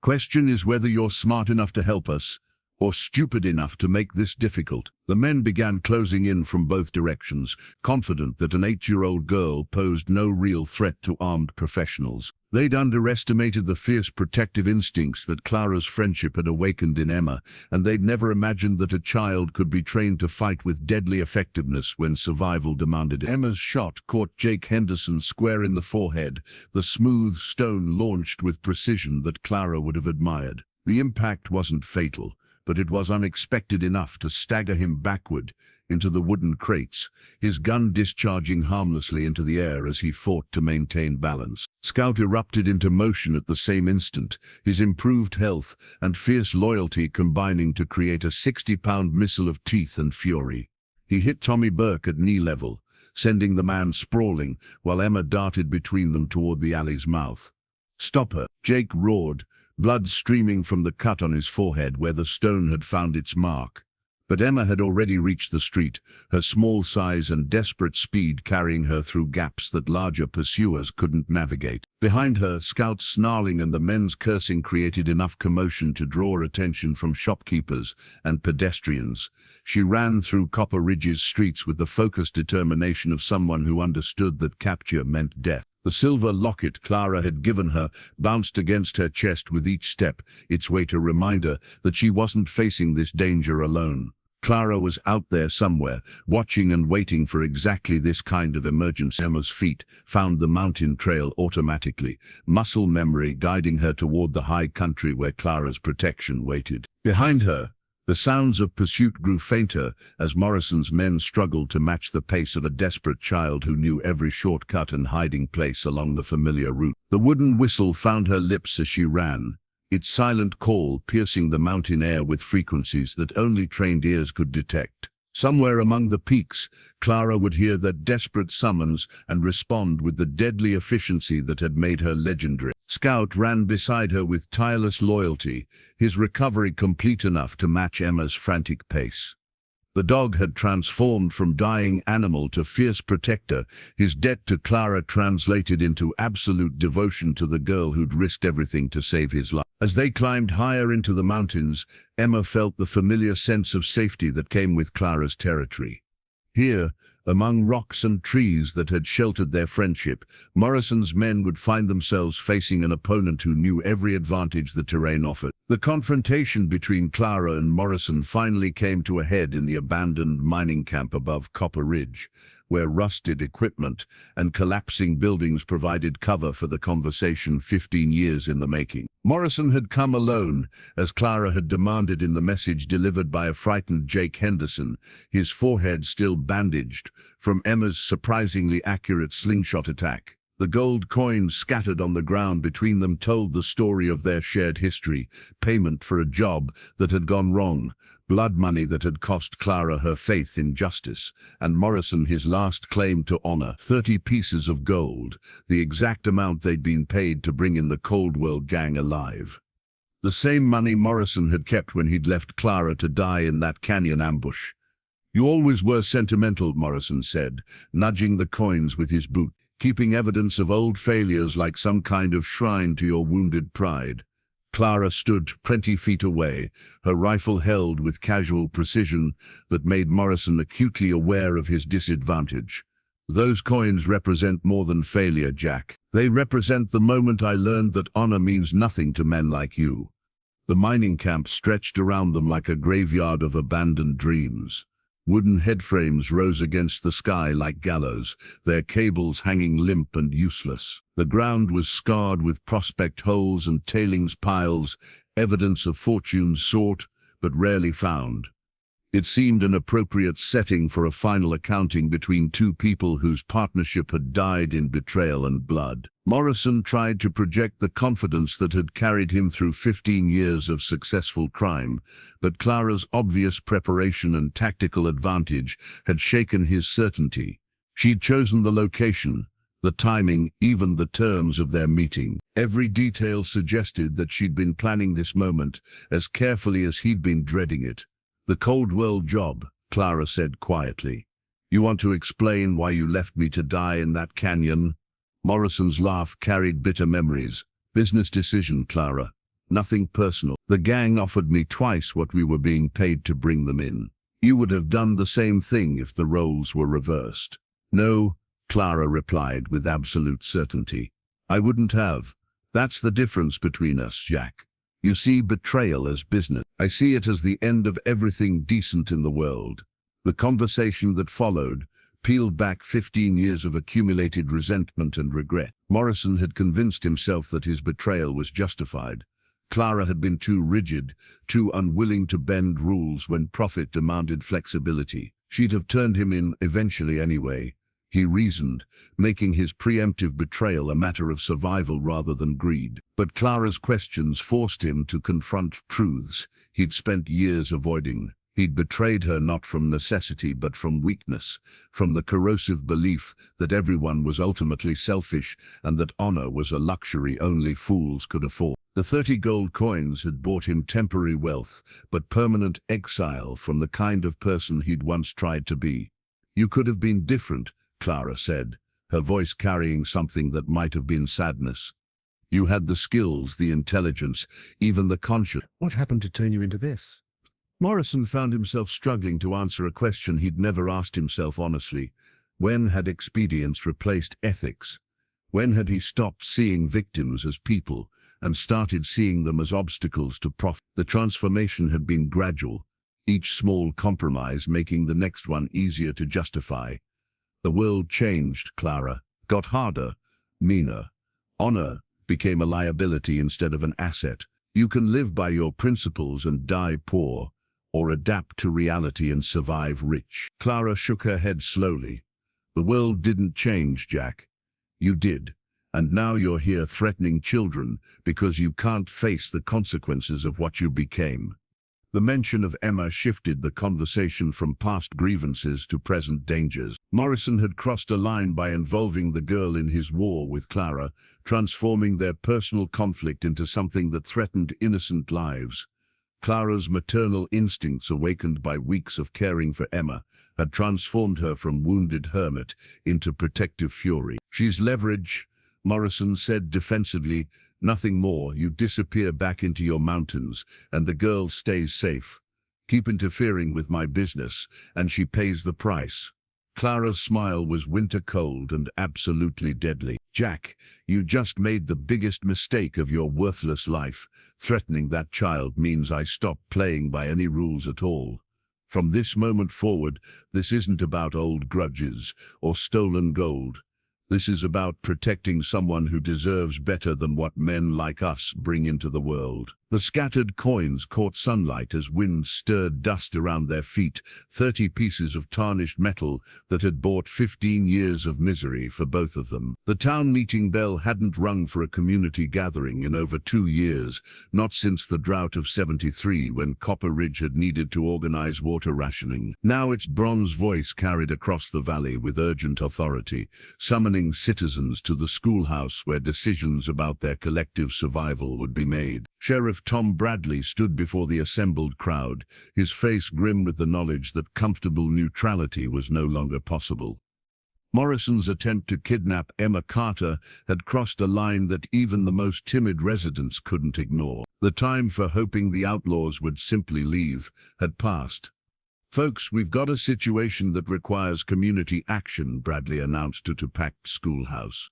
Question is whether you're smart enough to help us, or stupid enough to make this difficult." The men began closing in from both directions, confident that an 8-year-old girl posed no real threat to armed professionals. They'd underestimated the fierce protective instincts that Clara's friendship had awakened in Emma, and they'd never imagined that a child could be trained to fight with deadly effectiveness when survival demanded it. Emma's shot caught Jake Henderson square in the forehead, the smooth stone launched with precision that Clara would have admired. The impact wasn't fatal, but it was unexpected enough to stagger him backward into the wooden crates, his gun discharging harmlessly into the air as he fought to maintain balance. Scout erupted into motion at the same instant, his improved health and fierce loyalty combining to create a 60-pound missile of teeth and fury. He hit Tommy Burke at knee level, sending the man sprawling, while Emma darted between them toward the alley's mouth. "Stop her!" Jake roared, blood streaming from the cut on his forehead where the stone had found its mark. But Emma had already reached the street, her small size and desperate speed carrying her through gaps that larger pursuers couldn't navigate. Behind her, Scout's snarling and the men's cursing created enough commotion to draw attention from shopkeepers and pedestrians. She ran through Copper Ridge's streets with the focused determination of someone who understood that capture meant death. The silver locket Clara had given her bounced against her chest with each step, its weight a reminder that she wasn't facing this danger alone. Clara was out there somewhere, watching and waiting for exactly this kind of emergency. Emma's feet found the mountain trail automatically, muscle memory guiding her toward the high country where Clara's protection waited. Behind her, the sounds of pursuit grew fainter as Morrison's men struggled to match the pace of a desperate child who knew every shortcut and hiding place along the familiar route. The wooden whistle found her lips as she ran, its silent call piercing the mountain air with frequencies that only trained ears could detect. Somewhere among the peaks, Clara would hear that desperate summons and respond with the deadly efficiency that had made her legendary. Scout ran beside her with tireless loyalty, his recovery complete enough to match Emma's frantic pace. The dog had transformed from dying animal to fierce protector, his debt to Clara translated into absolute devotion to the girl who'd risked everything to save his life. As they climbed higher into the mountains, Emma felt the familiar sense of safety that came with Clara's territory. Here, among rocks and trees that had sheltered their friendship, Morrison's men would find themselves facing an opponent who knew every advantage the terrain offered. The confrontation between Clara and Morrison finally came to a head in the abandoned mining camp above Copper Ridge, where rusted equipment and collapsing buildings provided cover for the conversation 15 years in the making. Morrison had come alone, as Clara had demanded in the message delivered by a frightened Jake Henderson, his forehead still bandaged from Emma's surprisingly accurate slingshot attack. The gold coins scattered on the ground between them told the story of their shared history, payment for a job that had gone wrong, blood money that had cost Clara her faith in justice, and Morrison his last claim to honor, 30 pieces of gold, the exact amount they'd been paid to bring in the Coldwell gang alive. The same money Morrison had kept when he'd left Clara to die in that canyon ambush. "You always were sentimental," Morrison said, nudging the coins with his boot, "keeping evidence of old failures like some kind of shrine to your wounded pride." Clara stood 20 feet away, her rifle held with casual precision that made Morrison acutely aware of his disadvantage. "Those coins represent more than failure, Jack. They represent the moment I learned that honor means nothing to men like you." The mining camp stretched around them like a graveyard of abandoned dreams. Wooden headframes rose against the sky like gallows, their cables hanging limp and useless. The ground was scarred with prospect holes and tailings piles, evidence of fortunes sought but rarely found. It seemed an appropriate setting for a final accounting between two people whose partnership had died in betrayal and blood. Morrison tried to project the confidence that had carried him through 15 years of successful crime, but Clara's obvious preparation and tactical advantage had shaken his certainty. She'd chosen the location, the timing, even the terms of their meeting. Every detail suggested that she'd been planning this moment as carefully as he'd been dreading it. "The cold world job," Clara said quietly. "You want to explain why you left me to die in that canyon?" Morrison's laugh carried bitter memories. "Business decision, Clara. Nothing personal. The gang offered me twice what we were being paid to bring them in. You would have done the same thing if the roles were reversed." "No," Clara replied with absolute certainty. "I wouldn't have. That's the difference between us, Jack. You see betrayal as business. I see it as the end of everything decent in the world." The conversation that followed peeled back 15 years of accumulated resentment and regret. Morrison had convinced himself that his betrayal was justified. Clara had been too rigid, too unwilling to bend rules when profit demanded flexibility. She'd have turned him in eventually anyway, he reasoned, making his preemptive betrayal a matter of survival rather than greed. But Clara's questions forced him to confront truths he'd spent years avoiding. He'd betrayed her not from necessity but from weakness, from the corrosive belief that everyone was ultimately selfish and that honor was a luxury only fools could afford. The 30 gold coins had bought him temporary wealth, but permanent exile from the kind of person he'd once tried to be. "You could have been different," Clara said, her voice carrying something that might have been sadness. "You had the skills, the intelligence, even the conscience." "What happened to turn you into this?" Morrison found himself struggling to answer a question he'd never asked himself honestly. When had expedience replaced ethics? When had he stopped seeing victims as people and started seeing them as obstacles to profit? The transformation had been gradual, each small compromise making the next one easier to justify. The world changed, Clara. Got harder, meaner. Honor became a liability instead of an asset. You can live by your principles and die poor, or adapt to reality and survive rich. Clara shook her head slowly. "The world didn't change, Jack. You did. And now you're here threatening children because you can't face the consequences of what you became." The mention of Emma shifted the conversation from past grievances to present dangers. Morrison had crossed a line by involving the girl in his war with Clara, transforming their personal conflict into something that threatened innocent lives. Clara's maternal instincts, awakened by weeks of caring for Emma, had transformed her from wounded hermit into protective fury. "She's leverage," Morrison said defensively. "Nothing more. You disappear back into your mountains, and the girl stays safe. Keep interfering with my business, and she pays the price." Clara's smile was winter cold and absolutely deadly. "Jack, you just made the biggest mistake of your worthless life. Threatening that child means I stop playing by any rules at all. From this moment forward, this isn't about old grudges or stolen gold. This is about protecting someone who deserves better than what men like us bring into the world." The scattered coins caught sunlight as wind stirred dust around their feet, 30 pieces of tarnished metal that had bought 15 years of misery for both of them. The town meeting bell hadn't rung for a community gathering in over 2 years, not since the drought of '73 when Copper Ridge had needed to organize water rationing. Now its bronze voice carried across the valley with urgent authority, summoning citizens to the schoolhouse where decisions about their collective survival would be made. Sheriff Tom Bradley stood before the assembled crowd, his face grim with the knowledge that comfortable neutrality was no longer possible. Morrison's attempt to kidnap Emma Carter had crossed a line that even the most timid residents couldn't ignore. The time for hoping the outlaws would simply leave had passed. "Folks, we've got a situation that requires community action," Bradley announced to a packed schoolhouse.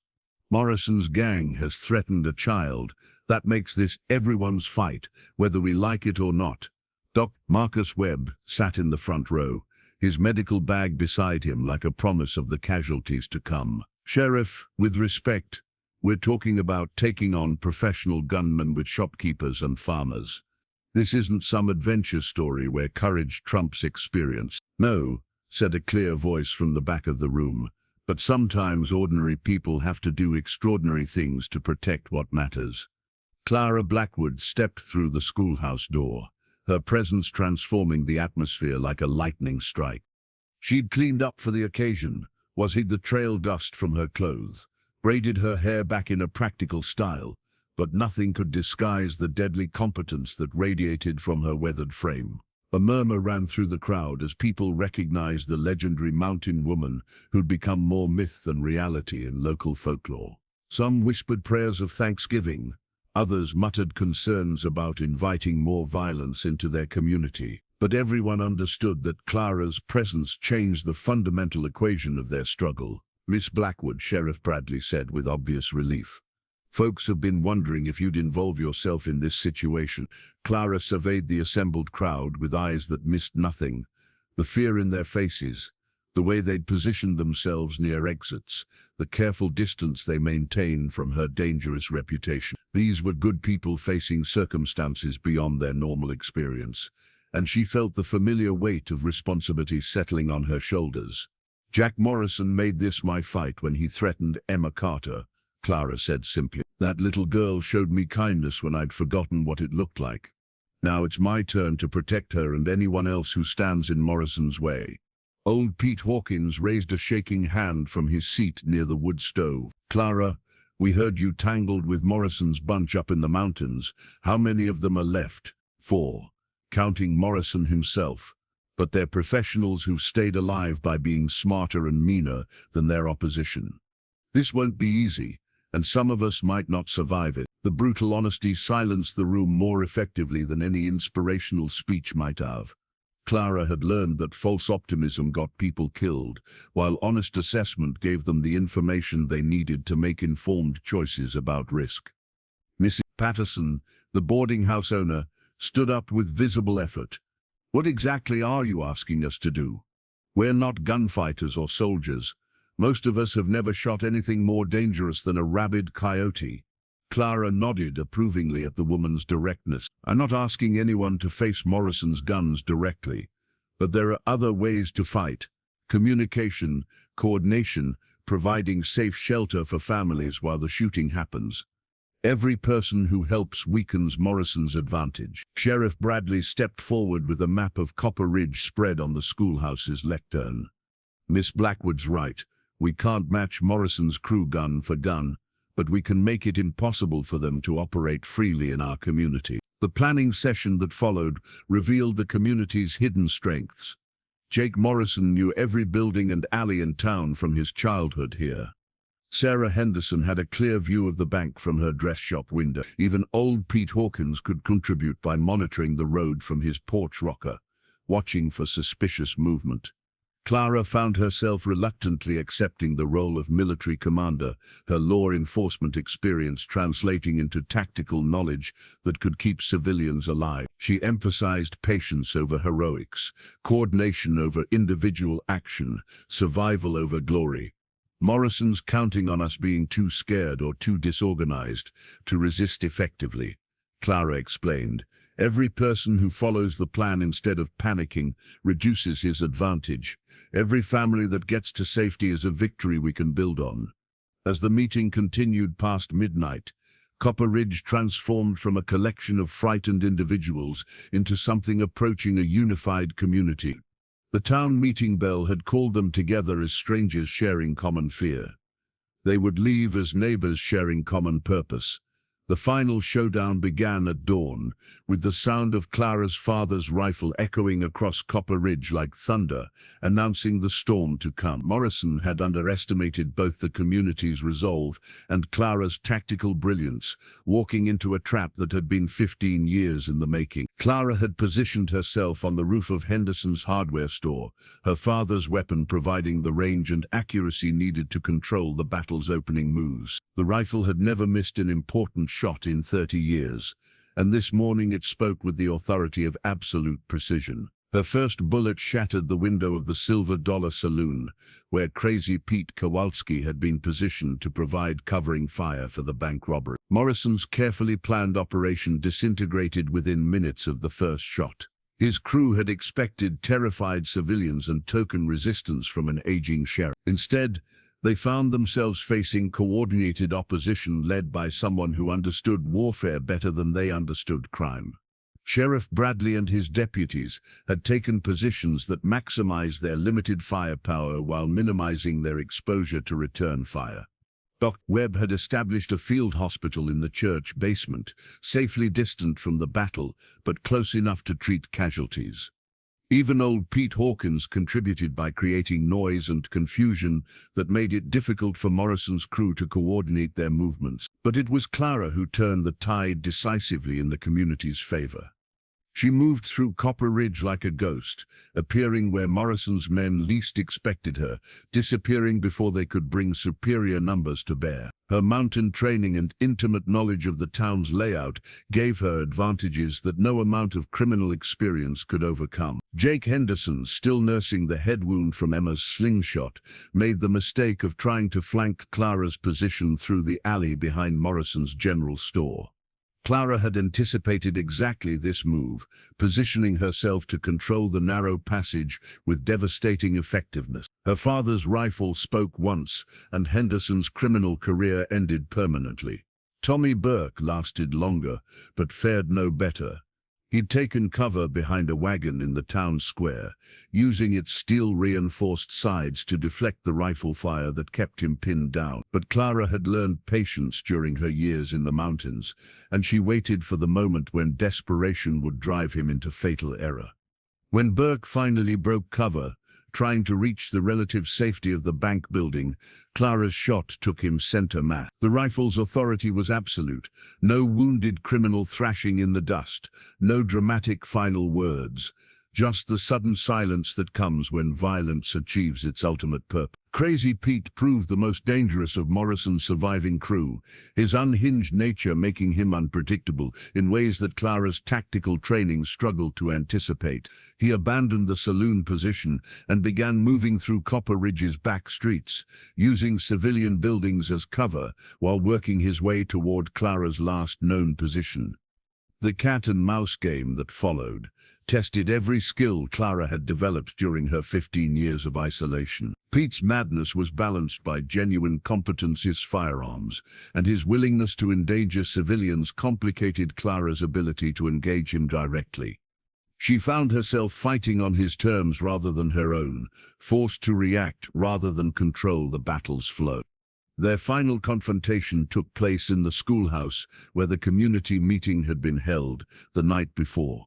"Morrison's gang has threatened a child. That makes this everyone's fight, whether we like it or not." Dr. Marcus Webb sat in the front row, his medical bag beside him like a promise of the casualties to come. "Sheriff, with respect, we're talking about taking on professional gunmen with shopkeepers and farmers. This isn't some adventure story where courage trumps experience. No, said a clear voice from the back of the room, but sometimes ordinary people have to do extraordinary things to protect what matters. Clara Blackwood stepped through the schoolhouse door, her presence transforming the atmosphere like a lightning strike. She'd cleaned up for the occasion, hid the trail dust from her clothes, braided her hair back in a practical style, but nothing could disguise the deadly competence that radiated from her weathered frame. A murmur ran through the crowd as people recognized the legendary mountain woman who'd become more myth than reality in local folklore. Some whispered prayers of thanksgiving, others muttered concerns about inviting more violence into their community. But everyone understood that Clara's presence changed the fundamental equation of their struggle. "Miss Blackwood," Sheriff Bradley said with obvious relief. "Folks have been wondering if you'd involve yourself in this situation." Clara surveyed the assembled crowd with eyes that missed nothing. The fear in their faces, the way they'd positioned themselves near exits, the careful distance they maintained from her dangerous reputation. These were good people facing circumstances beyond their normal experience, and she felt the familiar weight of responsibility settling on her shoulders. "Jack Morrison made this my fight when he threatened Emma Carter," Clara said simply. "That little girl showed me kindness when I'd forgotten what it looked like. Now it's my turn to protect her and anyone else who stands in Morrison's way." Old Pete Hawkins raised a shaking hand from his seat near the wood stove. "Clara, we heard you tangled with Morrison's bunch up in the mountains. How many of them are left?" "4. Counting Morrison himself, but they're professionals who've stayed alive by being smarter and meaner than their opposition. This won't be easy, and some of us might not survive it." The brutal honesty silenced the room more effectively than any inspirational speech might have. Clara had learned that false optimism got people killed, while honest assessment gave them the information they needed to make informed choices about risk. Mrs. Patterson, the boarding house owner, stood up with visible effort. "What exactly are you asking us to do? We're not gunfighters or soldiers. Most of us have never shot anything more dangerous than a rabid coyote." Clara nodded approvingly at the woman's directness. "I'm not asking anyone to face Morrison's guns directly, but there are other ways to fight. Communication, coordination, providing safe shelter for families while the shooting happens. Every person who helps weakens Morrison's advantage." Sheriff Bradley stepped forward with a map of Copper Ridge spread on the schoolhouse's lectern. "Miss Blackwood's right. We can't match Morrison's crew gun for gun, but we can make it impossible for them to operate freely in our community." The planning session that followed revealed the community's hidden strengths. Jake Morrison knew every building and alley in town from his childhood here. Sarah Henderson had a clear view of the bank from her dress shop window. Even old Pete Hawkins could contribute by monitoring the road from his porch rocker, watching for suspicious movement. Clara found herself reluctantly accepting the role of military commander, her law enforcement experience translating into tactical knowledge that could keep civilians alive. She emphasized patience over heroics, coordination over individual action, survival over glory. "Morrison's counting on us being too scared or too disorganized to resist effectively," Clara explained. "Every person who follows the plan instead of panicking reduces his advantage. Every family that gets to safety is a victory we can build on." As the meeting continued past midnight, Copper Ridge transformed from a collection of frightened individuals into something approaching a unified community. The town meeting bell had called them together as strangers sharing common fear. They would leave as neighbors sharing common purpose. The final showdown began at dawn, with the sound of Clara's father's rifle echoing across Copper Ridge like thunder, announcing the storm to come. Morrison had underestimated both the community's resolve and Clara's tactical brilliance, walking into a trap that had been 15 years in the making. Clara had positioned herself on the roof of Henderson's hardware store, her father's weapon providing the range and accuracy needed to control the battle's opening moves. The rifle had never missed an important shot in 30 years, and this morning it spoke with the authority of absolute precision. Her first bullet shattered the window of the Silver Dollar Saloon, where Crazy Pete Kowalski had been positioned to provide covering fire for the bank robbery. Morrison's carefully planned operation disintegrated within minutes of the first shot. His crew had expected terrified civilians and token resistance from an aging sheriff. Instead, they found themselves facing coordinated opposition led by someone who understood warfare better than they understood crime. Sheriff Bradley and his deputies had taken positions that maximized their limited firepower while minimizing their exposure to return fire. Dr. Webb had established a field hospital in the church basement, safely distant from the battle, but close enough to treat casualties. Even old Pete Hawkins contributed by creating noise and confusion that made it difficult for Morrison's crew to coordinate their movements. But it was Clara who turned the tide decisively in the community's favor. She moved through Copper Ridge like a ghost, appearing where Morrison's men least expected her, disappearing before they could bring superior numbers to bear. Her mountain training and intimate knowledge of the town's layout gave her advantages that no amount of criminal experience could overcome. Jake Henderson, still nursing the head wound from Emma's slingshot, made the mistake of trying to flank Clara's position through the alley behind Morrison's general store. Clara had anticipated exactly this move, positioning herself to control the narrow passage with devastating effectiveness. Her father's rifle spoke once, and Henderson's criminal career ended permanently. Tommy Burke lasted longer, but fared no better. He'd taken cover behind a wagon in the town square, using its steel-reinforced sides to deflect the rifle fire that kept him pinned down. But Clara had learned patience during her years in the mountains, and she waited for the moment when desperation would drive him into fatal error. When Burke finally broke cover, trying to reach the relative safety of the bank building, Clara's shot took him center mass. The rifle's authority was absolute. No wounded criminal thrashing in the dust, no dramatic final words, just the sudden silence that comes when violence achieves its ultimate purpose. Crazy Pete proved the most dangerous of Morrison's surviving crew, his unhinged nature making him unpredictable in ways that Clara's tactical training struggled to anticipate. He abandoned the saloon position and began moving through Copper Ridge's back streets, using civilian buildings as cover while working his way toward Clara's last known position. The cat-and-mouse game that followed tested every skill Clara had developed during her 15 years of isolation. Pete's madness was balanced by genuine competence in his firearms, and his willingness to endanger civilians complicated Clara's ability to engage him directly. She found herself fighting on his terms rather than her own, forced to react rather than control the battle's flow. Their final confrontation took place in the schoolhouse where the community meeting had been held the night before.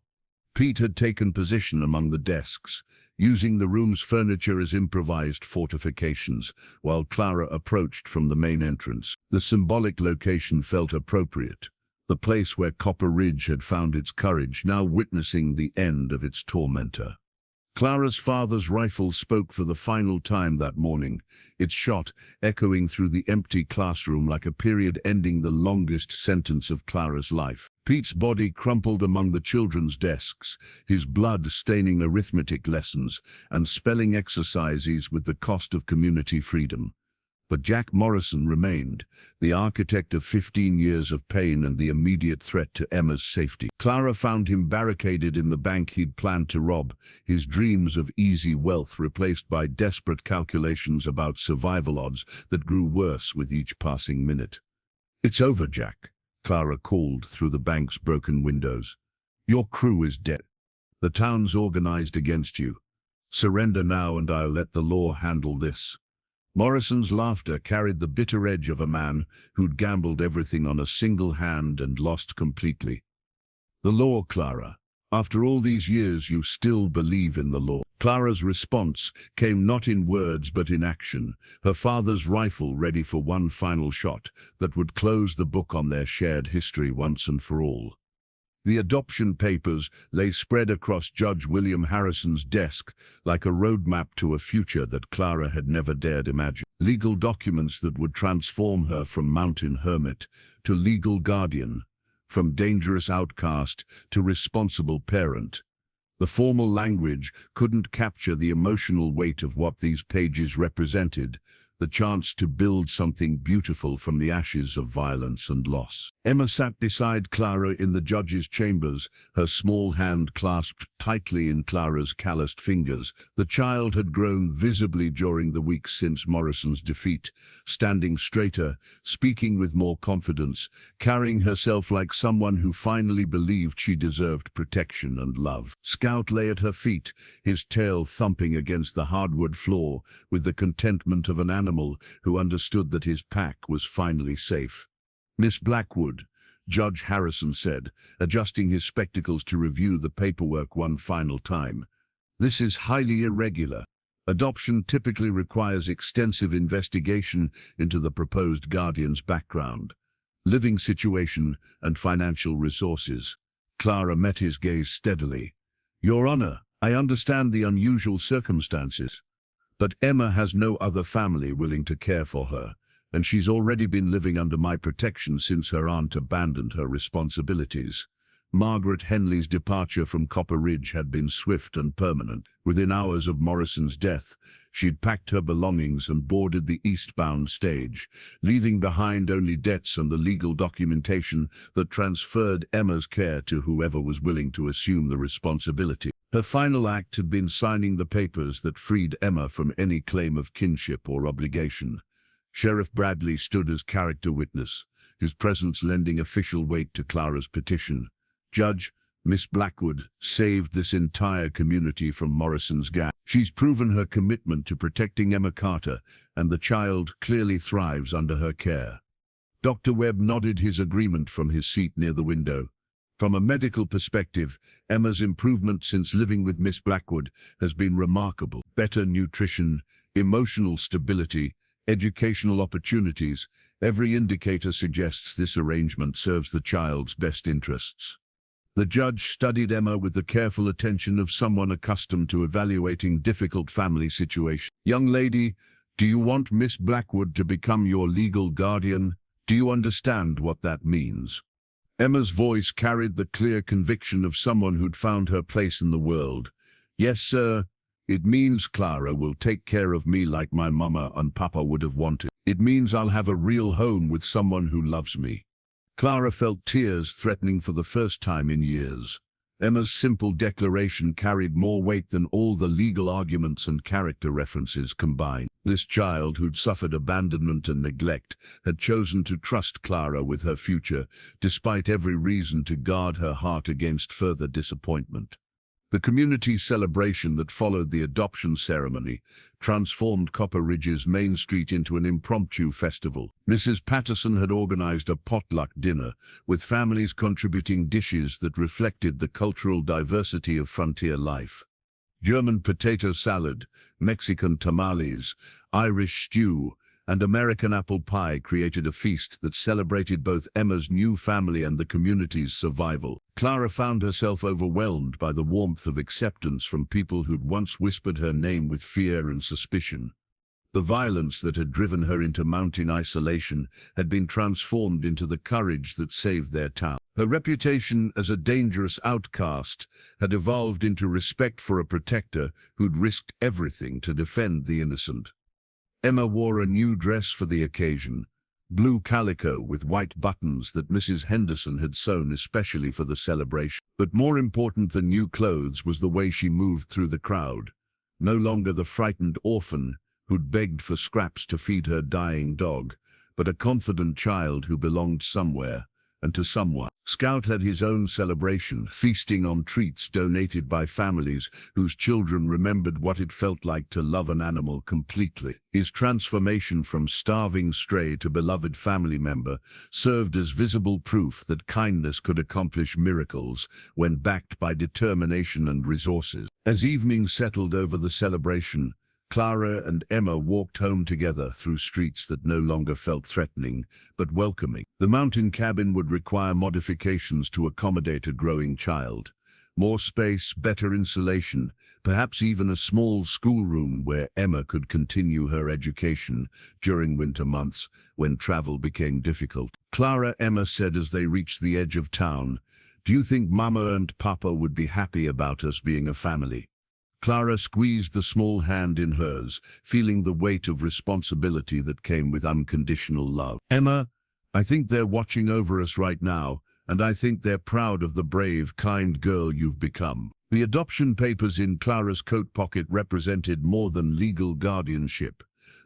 Pete had taken position among the desks, using the room's furniture as improvised fortifications, while Clara approached from the main entrance. The symbolic location felt appropriate, the place where Copper Ridge had found its courage, now witnessing the end of its tormentor. Clara's father's rifle spoke for the final time that morning, its shot echoing through the empty classroom like a period ending the longest sentence of Clara's life. Pete's body crumpled among the children's desks, his blood staining arithmetic lessons and spelling exercises with the cost of community freedom. But Jack Morrison remained, the architect of 15 years of pain and the immediate threat to Emma's safety. Clara found him barricaded in the bank he'd planned to rob, his dreams of easy wealth replaced by desperate calculations about survival odds that grew worse with each passing minute. "It's over, Jack," Clara called through the bank's broken windows. "Your crew is dead. The town's organized against you. Surrender now and I'll let the law handle this." Morrison's laughter carried the bitter edge of a man who'd gambled everything on a single hand and lost completely. "The law, Clara. After all these years, you still believe in the law." Clara's response came not in words but in action, her father's rifle ready for one final shot that would close the book on their shared history once and for all. The adoption papers lay spread across Judge William Harrison's desk like a roadmap to a future that Clara had never dared imagine. Legal documents that would transform her from mountain hermit to legal guardian, from dangerous outcast to responsible parent. The formal language couldn't capture the emotional weight of what these pages represented, the chance to build something beautiful from the ashes of violence and loss. Emma sat beside Clara in the judge's chambers, her small hand clasped tightly in Clara's calloused fingers. The child had grown visibly during the weeks since Morrison's defeat, standing straighter, speaking with more confidence, carrying herself like someone who finally believed she deserved protection and love. Scout lay at her feet, his tail thumping against the hardwood floor with the contentment of an animal who understood that his pack was finally safe. "Miss Blackwood," Judge Harrison said, adjusting his spectacles to review the paperwork one final time. "This is highly irregular. Adoption typically requires extensive investigation into the proposed guardian's background, living situation, and financial resources." Clara met his gaze steadily. "Your Honor, I understand the unusual circumstances. But Emma has no other family willing to care for her, and she's already been living under my protection since her aunt abandoned her responsibilities." Margaret Henley's departure from Copper Ridge had been swift and permanent. Within hours of Morrison's death, she'd packed her belongings and boarded the eastbound stage, leaving behind only debts and the legal documentation that transferred Emma's care to whoever was willing to assume the responsibility. Her final act had been signing the papers that freed Emma from any claim of kinship or obligation. Sheriff Bradley stood as character witness, his presence lending official weight to Clara's petition. "Judge, Miss Blackwood saved this entire community from Morrison's gang. She's proven her commitment to protecting Emma Carter, and the child clearly thrives under her care." Dr. Webb nodded his agreement from his seat near the window. From a medical perspective, Emma's improvement since living with Miss Blackwood has been remarkable. Better nutrition, emotional stability, educational opportunities, every indicator suggests this arrangement serves the child's best interests. The judge studied Emma with the careful attention of someone accustomed to evaluating difficult family situations. "Young lady, do you want Miss Blackwood to become your legal guardian? Do you understand what that means?" Emma's voice carried the clear conviction of someone who'd found her place in the world. "Yes, sir. It means Clara will take care of me like my mama and papa would have wanted. It means I'll have a real home with someone who loves me." Clara felt tears threatening for the first time in years. Emma's simple declaration carried more weight than all the legal arguments and character references combined. This child, who'd suffered abandonment and neglect, had chosen to trust Clara with her future, despite every reason to guard her heart against further disappointment. The community celebration that followed the adoption ceremony transformed Copper Ridge's Main Street into an impromptu festival. Mrs. Patterson had organized a potluck dinner, with families contributing dishes that reflected the cultural diversity of frontier life. German potato salad, Mexican tamales, Irish stew, and American apple pie created a feast that celebrated both Emma's new family and the community's survival. Clara found herself overwhelmed by the warmth of acceptance from people who'd once whispered her name with fear and suspicion. The violence that had driven her into mountain isolation had been transformed into the courage that saved their town. Her reputation as a dangerous outcast had evolved into respect for a protector who'd risked everything to defend the innocent. Emma wore a new dress for the occasion, blue calico with white buttons that Mrs. Henderson had sewn especially for the celebration. But more important than new clothes was the way she moved through the crowd. No longer the frightened orphan who'd begged for scraps to feed her dying dog, but a confident child who belonged somewhere and to someone. Scout had his own celebration, feasting on treats donated by families whose children remembered what it felt like to love an animal completely. His transformation from starving stray to beloved family member served as visible proof that kindness could accomplish miracles when backed by determination and resources. As evening settled over the celebration, Clara and Emma walked home together through streets that no longer felt threatening, but welcoming. The mountain cabin would require modifications to accommodate a growing child. More space, better insulation, perhaps even a small schoolroom where Emma could continue her education during winter months when travel became difficult. "Clara," Emma said as they reached the edge of town, Do you think Mama and Papa would be happy about us being a family? Clara squeezed the small hand in hers, feeling the weight of responsibility that came with unconditional love. Emma, I think they're watching over us right now, and I think they're proud of the brave, kind girl you've become. The adoption papers in Clara's coat pocket represented more than legal guardianship.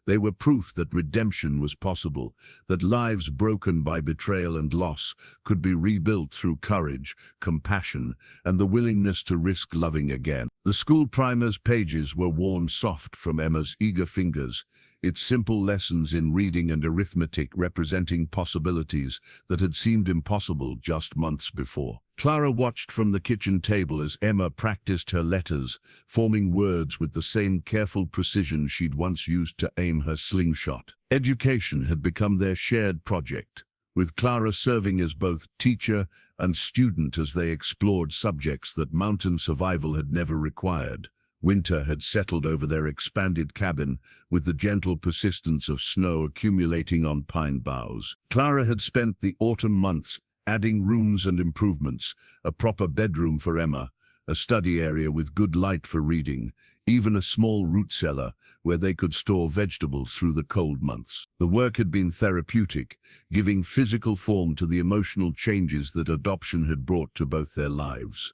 They were proof that redemption was possible, that lives broken by betrayal and loss could be rebuilt through courage, compassion, and the willingness to risk loving again. The school primer's pages were worn soft from Emma's eager fingers, its simple lessons in reading and arithmetic representing possibilities that had seemed impossible just months before. Clara watched from the kitchen table as Emma practiced her letters, forming words with the same careful precision she'd once used to aim her slingshot. Education had become their shared project, with Clara serving as both teacher and student as they explored subjects that mountain survival had never required. Winter had settled over their expanded cabin, with the gentle persistence of snow accumulating on pine boughs. Clara had spent the autumn months adding rooms and improvements, a proper bedroom for Emma, a study area with good light for reading, even a small root cellar where they could store vegetables through the cold months. The work had been therapeutic, giving physical form to the emotional changes that adoption had brought to both their lives.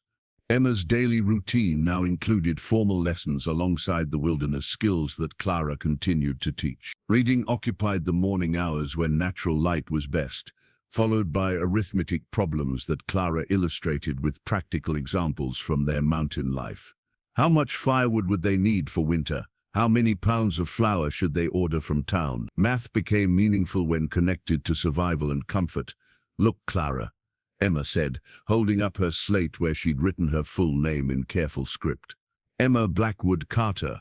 Emma's daily routine now included formal lessons alongside the wilderness skills that Clara continued to teach. Reading occupied the morning hours when natural light was best, followed by arithmetic problems that Clara illustrated with practical examples from their mountain life. How much firewood would they need for winter? How many pounds of flour should they order from town? Math became meaningful when connected to survival and comfort. Look, Clara, Emma said, holding up her slate where she'd written her full name in careful script. Emma Blackwood Carter.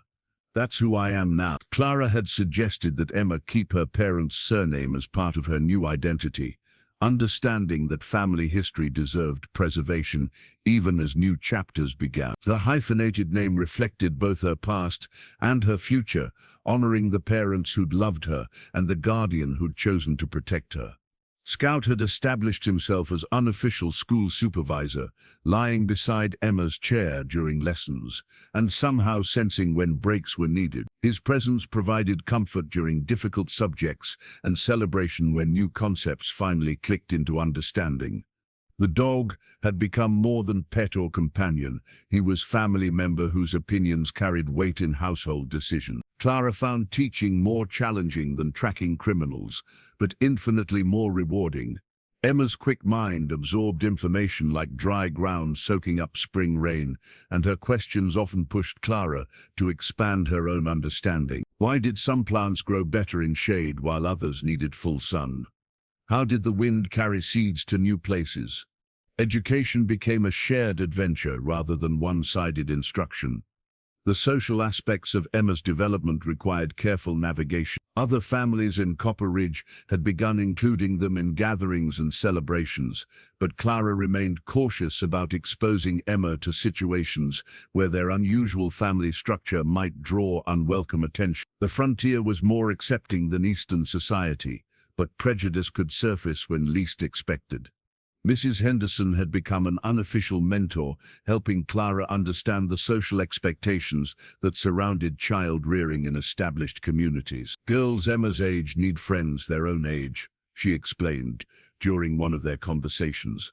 That's who I am now. Clara had suggested that Emma keep her parents' surname as part of her new identity, understanding that family history deserved preservation even as new chapters began. The hyphenated name reflected both her past and her future, honoring the parents who'd loved her and the guardian who'd chosen to protect her. Scout had established himself as unofficial school supervisor, lying beside Emma's chair during lessons, and somehow sensing when breaks were needed. His presence provided comfort during difficult subjects and celebration when new concepts finally clicked into understanding. The dog had become more than pet or companion. He was family member whose opinions carried weight in household decisions. Clara found teaching more challenging than tracking criminals, but infinitely more rewarding. Emma's quick mind absorbed information like dry ground soaking up spring rain, and her questions often pushed Clara to expand her own understanding. Why did some plants grow better in shade while others needed full sun? How did the wind carry seeds to new places? Education became a shared adventure rather than one-sided instruction. The social aspects of Emma's development required careful navigation. Other families in Copper Ridge had begun including them in gatherings and celebrations, but Clara remained cautious about exposing Emma to situations where their unusual family structure might draw unwelcome attention. The frontier was more accepting than Eastern society, but prejudice could surface when least expected. Mrs. Henderson had become an unofficial mentor, helping Clara understand the social expectations that surrounded child rearing in established communities. Girls Emma's age need friends their own age, she explained during one of their conversations.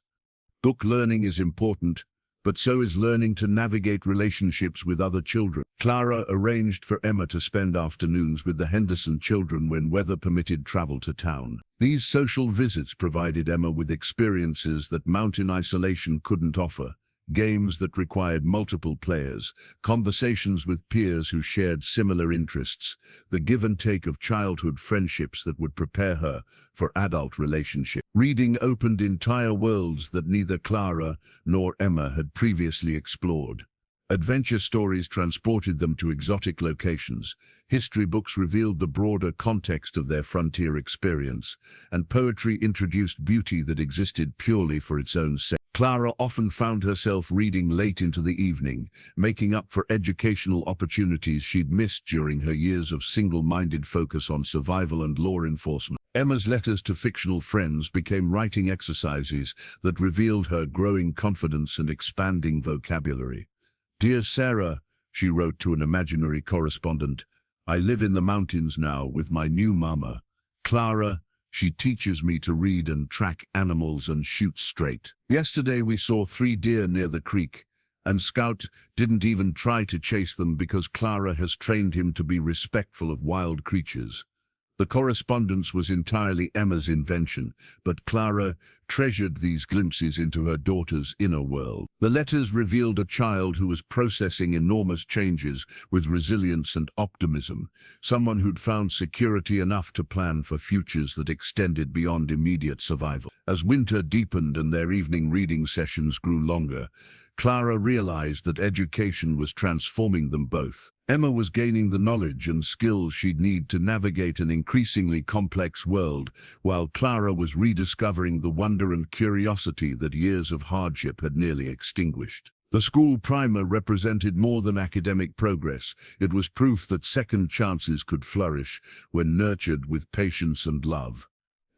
Book learning is important, but so is learning to navigate relationships with other children. Clara arranged for Emma to spend afternoons with the Henderson children when weather permitted travel to town. These social visits provided Emma with experiences that mountain isolation couldn't offer, games that required multiple players, conversations with peers who shared similar interests, the give and take of childhood friendships that would prepare her for adult relationships. Reading opened entire worlds that neither Clara nor Emma had previously explored. Adventure stories transported them to exotic locations, history books revealed the broader context of their frontier experience, and poetry introduced beauty that existed purely for its own sake. Clara often found herself reading late into the evening, making up for educational opportunities she'd missed during her years of single-minded focus on survival and law enforcement. Emma's letters to fictional friends became writing exercises that revealed her growing confidence and expanding vocabulary. "Dear Sarah," she wrote to an imaginary correspondent, "I live in the mountains now with my new mama, Clara. She teaches me to read and track animals and shoot straight. Yesterday we saw 3 deer near the creek, and Scout didn't even try to chase them because Clara has trained him to be respectful of wild creatures." The correspondence was entirely Emma's invention, but Clara treasured these glimpses into her daughter's inner world. The letters revealed a child who was processing enormous changes with resilience and optimism, someone who'd found security enough to plan for futures that extended beyond immediate survival. As winter deepened and their evening reading sessions grew longer, Clara realized that education was transforming them both. Emma was gaining the knowledge and skills she'd need to navigate an increasingly complex world, while Clara was rediscovering the wonder and curiosity that years of hardship had nearly extinguished. The school primer represented more than academic progress. It was proof that second chances could flourish when nurtured with patience and love.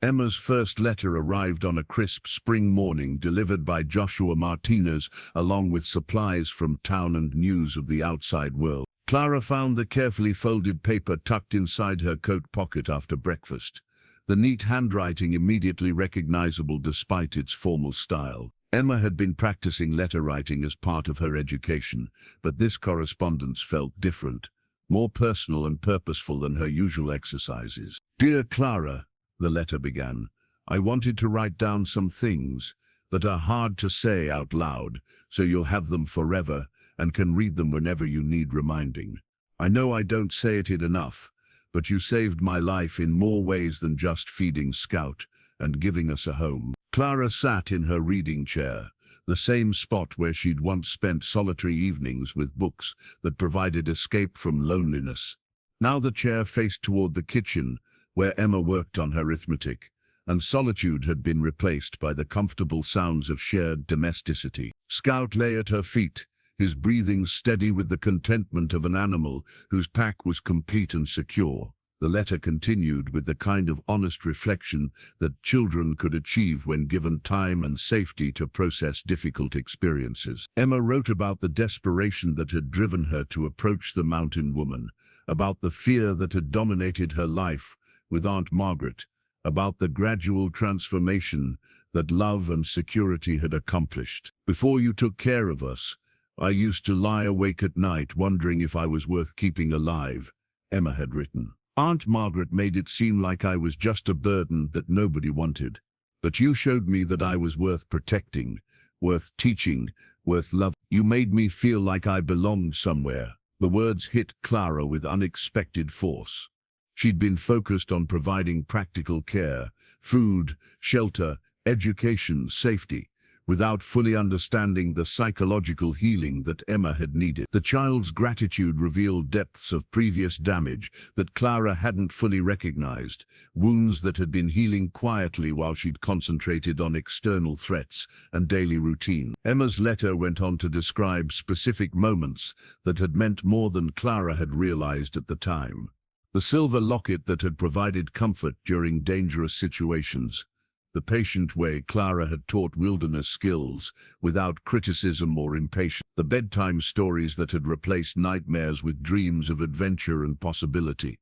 Emma's first letter arrived on a crisp spring morning, delivered by Joshua Martinez, along with supplies from town and news of the outside world. Clara found the carefully folded paper tucked inside her coat pocket after breakfast, the neat handwriting immediately recognizable despite its formal style. Emma had been practicing letter writing as part of her education, but this correspondence felt different, more personal and purposeful than her usual exercises. "Dear Clara," the letter began, "I wanted to write down some things that are hard to say out loud, so you'll have them forever and can read them whenever you need reminding. I know I don't say it enough, but you saved my life in more ways than just feeding Scout and giving us a home." Clara sat in her reading chair, the same spot where she'd once spent solitary evenings with books that provided escape from loneliness. Now the chair faced toward the kitchen, where Emma worked on her arithmetic, and solitude had been replaced by the comfortable sounds of shared domesticity. Scout lay at her feet, his breathing steady with the contentment of an animal whose pack was complete and secure. The letter continued with the kind of honest reflection that children could achieve when given time and safety to process difficult experiences. Emma wrote about the desperation that had driven her to approach the mountain woman, about the fear that had dominated her life with Aunt Margaret, about the gradual transformation that love and security had accomplished. "Before you took care of us, I used to lie awake at night wondering if I was worth keeping alive," Emma had written. "Aunt Margaret made it seem like I was just a burden that nobody wanted. But you showed me that I was worth protecting, worth teaching, worth love. You made me feel like I belonged somewhere." The words hit Clara with unexpected force. She'd been focused on providing practical care, food, shelter, education, safety, without fully understanding the psychological healing that Emma had needed. The child's gratitude revealed depths of previous damage that Clara hadn't fully recognized, wounds that had been healing quietly while she'd concentrated on external threats and daily routine. Emma's letter went on to describe specific moments that had meant more than Clara had realized at the time. The silver locket that had provided comfort during dangerous situations, the patient way Clara had taught wilderness skills without criticism or impatience, the bedtime stories that had replaced nightmares with dreams of adventure and possibility.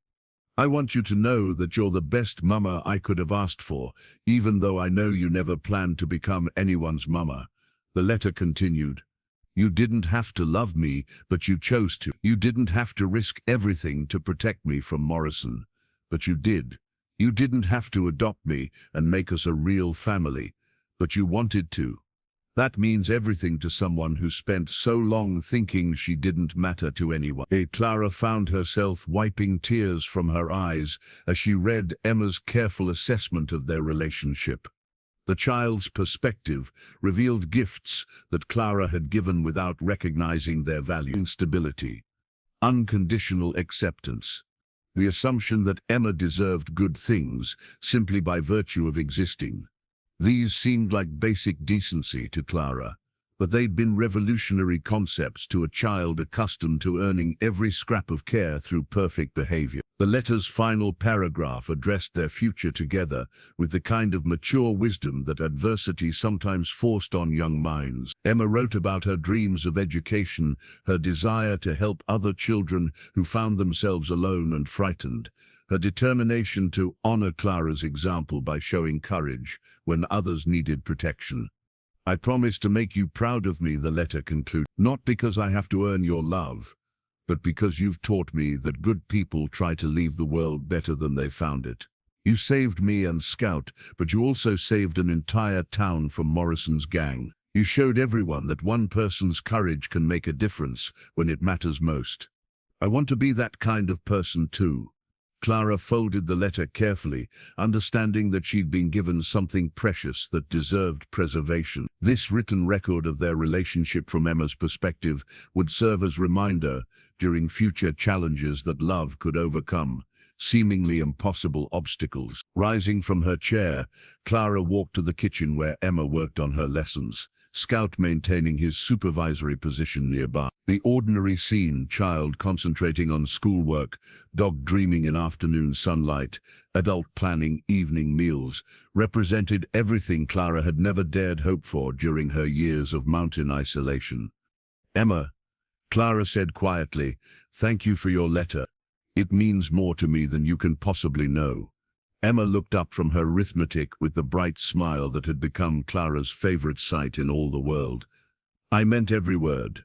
"I want you to know that you're the best mama I could have asked for, even though I know you never planned to become anyone's mama," the letter continued. "You didn't have to love me, but you chose to. You didn't have to risk everything to protect me from Morrison, but you did. You didn't have to adopt me and make us a real family, but you wanted to. That means everything to someone who spent so long thinking she didn't matter to anyone." Clara found herself wiping tears from her eyes as she read Emma's careful assessment of their relationship. The child's perspective revealed gifts that Clara had given without recognizing their value: instability, unconditional acceptance, the assumption that Emma deserved good things simply by virtue of existing. These seemed like basic decency to Clara, but they'd been revolutionary concepts to a child accustomed to earning every scrap of care through perfect behavior. The letter's final paragraph addressed their future together with the kind of mature wisdom that adversity sometimes forced on young minds. Emma wrote about her dreams of education, her desire to help other children who found themselves alone and frightened, her determination to honor Clara's example by showing courage when others needed protection. "I promise to make you proud of me," the letter concluded, "not because I have to earn your love, but because you've taught me that good people try to leave the world better than they found it. You saved me and Scout, but you also saved an entire town from Morrison's gang. You showed everyone that one person's courage can make a difference when it matters most. I want to be that kind of person too." Clara folded the letter carefully, understanding that she'd been given something precious that deserved preservation. This written record of their relationship from Emma's perspective would serve as reminder during future challenges that love could overcome seemingly impossible obstacles. Rising from her chair, Clara walked to the kitchen where Emma worked on her lessons, Scout maintaining his supervisory position nearby. The ordinary scene, child concentrating on schoolwork, dog dreaming in afternoon sunlight, adult planning evening meals, represented everything Clara had never dared hope for during her years of mountain isolation. "Emma," Clara said quietly, "thank you for your letter. It means more to me than you can possibly know." Emma looked up from her arithmetic with the bright smile that had become Clara's favorite sight in all the world. "I meant every word.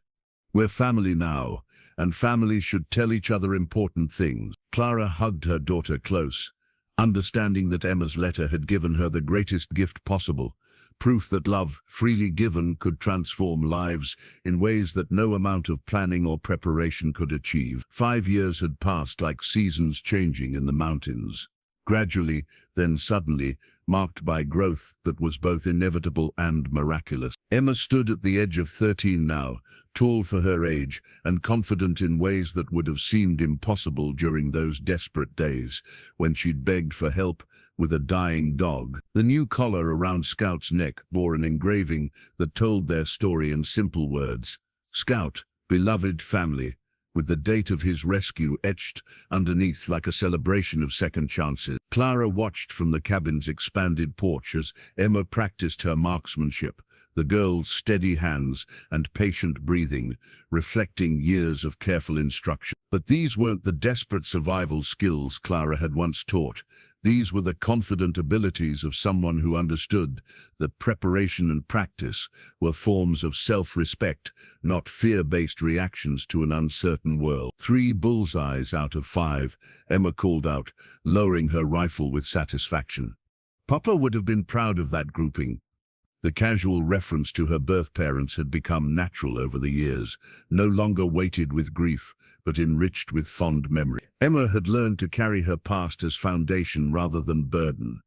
We're family now, and families should tell each other important things." Clara hugged her daughter close, understanding that Emma's letter had given her the greatest gift possible, proof that love, freely given, could transform lives in ways that no amount of planning or preparation could achieve. 5 years had passed like seasons changing in the mountains. Gradually, then suddenly, marked by growth that was both inevitable and miraculous. Emma stood at the edge of 13 now, tall for her age and confident in ways that would have seemed impossible during those desperate days when she'd begged for help with a dying dog. The new collar around Scout's neck bore an engraving that told their story in simple words. "Scout, beloved family," with the date of his rescue etched underneath like a celebration of second chances. Clara watched from the cabin's expanded porch as Emma practiced her marksmanship, the girl's steady hands and patient breathing, reflecting years of careful instruction. But these weren't the desperate survival skills Clara had once taught. These were the confident abilities of someone who understood that preparation and practice were forms of self-respect, not fear-based reactions to an uncertain world. 3 bullseyes out of 5, Emma called out, lowering her rifle with satisfaction. Papa would have been proud of that grouping. The casual reference to her birth parents had become natural over the years, no longer weighted with grief, but enriched with fond memory. Emma had learned to carry her past as foundation rather than burden,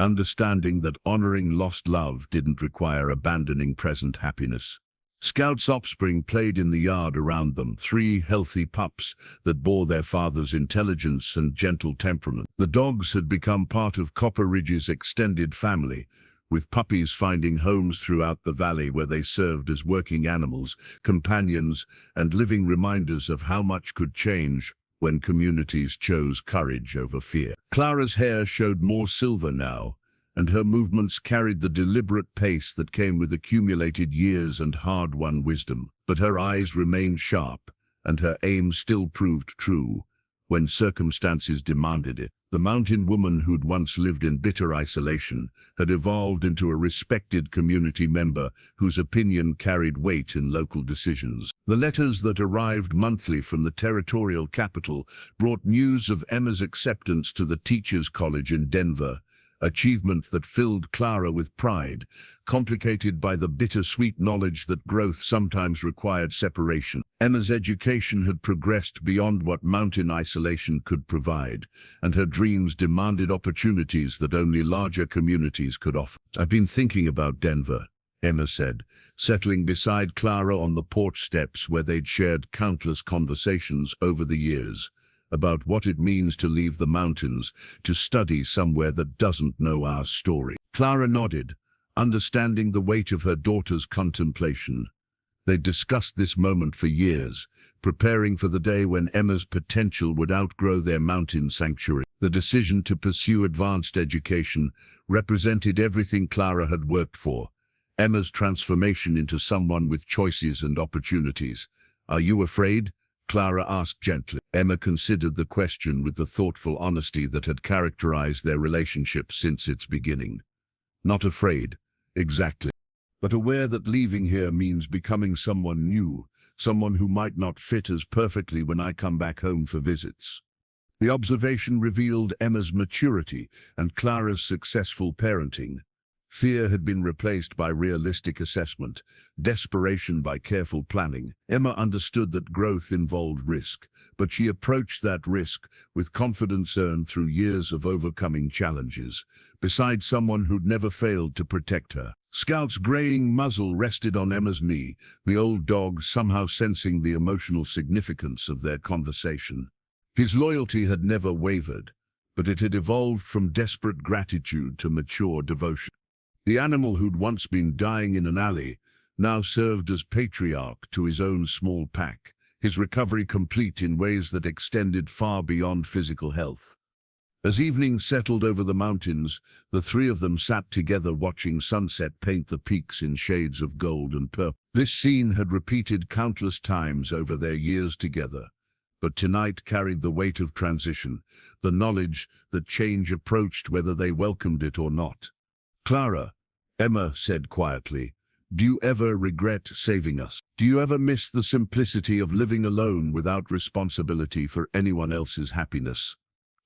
understanding that honoring lost love didn't require abandoning present happiness. Scout's offspring played in the yard around them, 3 healthy pups that bore their father's intelligence and gentle temperament. The dogs had become part of Copper Ridge's extended family, with puppies finding homes throughout the valley where they served as working animals, companions, and living reminders of how much could change when communities chose courage over fear. Clara's hair showed more silver now, and her movements carried the deliberate pace that came with accumulated years and hard-won wisdom. But her eyes remained sharp, and her aim still proved true when circumstances demanded it. The mountain woman who'd once lived in bitter isolation had evolved into a respected community member whose opinion carried weight in local decisions. The letters that arrived monthly from the territorial capital brought news of Emma's acceptance to the Teachers' College in Denver, achievement that filled Clara with pride, complicated by the bittersweet knowledge that growth sometimes required separation. Emma's education had progressed beyond what mountain isolation could provide, and her dreams demanded opportunities that only larger communities could offer. "I've been thinking about Denver," Emma said, settling beside Clara on the porch steps where they'd shared countless conversations over the years, about what it means to leave the mountains, to study somewhere that doesn't know our story. Clara nodded, understanding the weight of her daughter's contemplation. They discussed this moment for years, preparing for the day when Emma's potential would outgrow their mountain sanctuary. The decision to pursue advanced education represented everything Clara had worked for, Emma's transformation into someone with choices and opportunities. "Are you afraid?" Clara asked gently. Emma considered the question with the thoughtful honesty that had characterized their relationship since its beginning. "Not afraid, exactly, but aware that leaving here means becoming someone new, someone who might not fit as perfectly when I come back home for visits." The observation revealed Emma's maturity and Clara's successful parenting. Fear had been replaced by realistic assessment, desperation by careful planning. Emma understood that growth involved risk, but she approached that risk with confidence earned through years of overcoming challenges, beside someone who'd never failed to protect her. Scout's graying muzzle rested on Emma's knee, the old dog somehow sensing the emotional significance of their conversation. His loyalty had never wavered, but it had evolved from desperate gratitude to mature devotion. The animal who'd once been dying in an alley now served as patriarch to his own small pack, his recovery complete in ways that extended far beyond physical health. As evening settled over the mountains, the three of them sat together watching sunset paint the peaks in shades of gold and purple. This scene had repeated countless times over their years together, but tonight carried the weight of transition, the knowledge that change approached whether they welcomed it or not. "Clara," Emma said quietly, "do you ever regret saving us? Do you ever miss the simplicity of living alone without responsibility for anyone else's happiness?"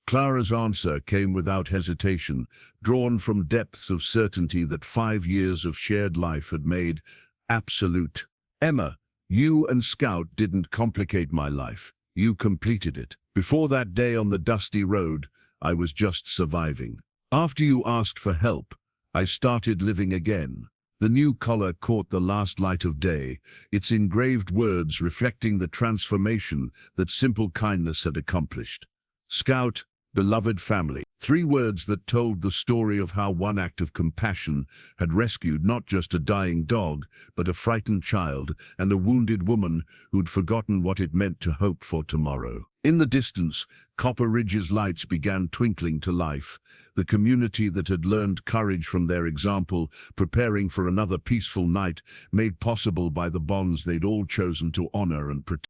Clara's answer came without hesitation, drawn from depths of certainty that 5 years of shared life had made absolute. "Emma, you and Scout didn't complicate my life. You completed it. Before that day on the dusty road, I was just surviving. After you asked for help, I started living again." The new collar caught the last light of day, its engraved words reflecting the transformation that simple kindness had accomplished. "Scout, beloved family." 3 words that told the story of how one act of compassion had rescued not just a dying dog, but a frightened child and a wounded woman who'd forgotten what it meant to hope for tomorrow. In the distance, Copper Ridge's lights began twinkling to life, the community that had learned courage from their example, preparing for another peaceful night, made possible by the bonds they'd all chosen to honor and protect.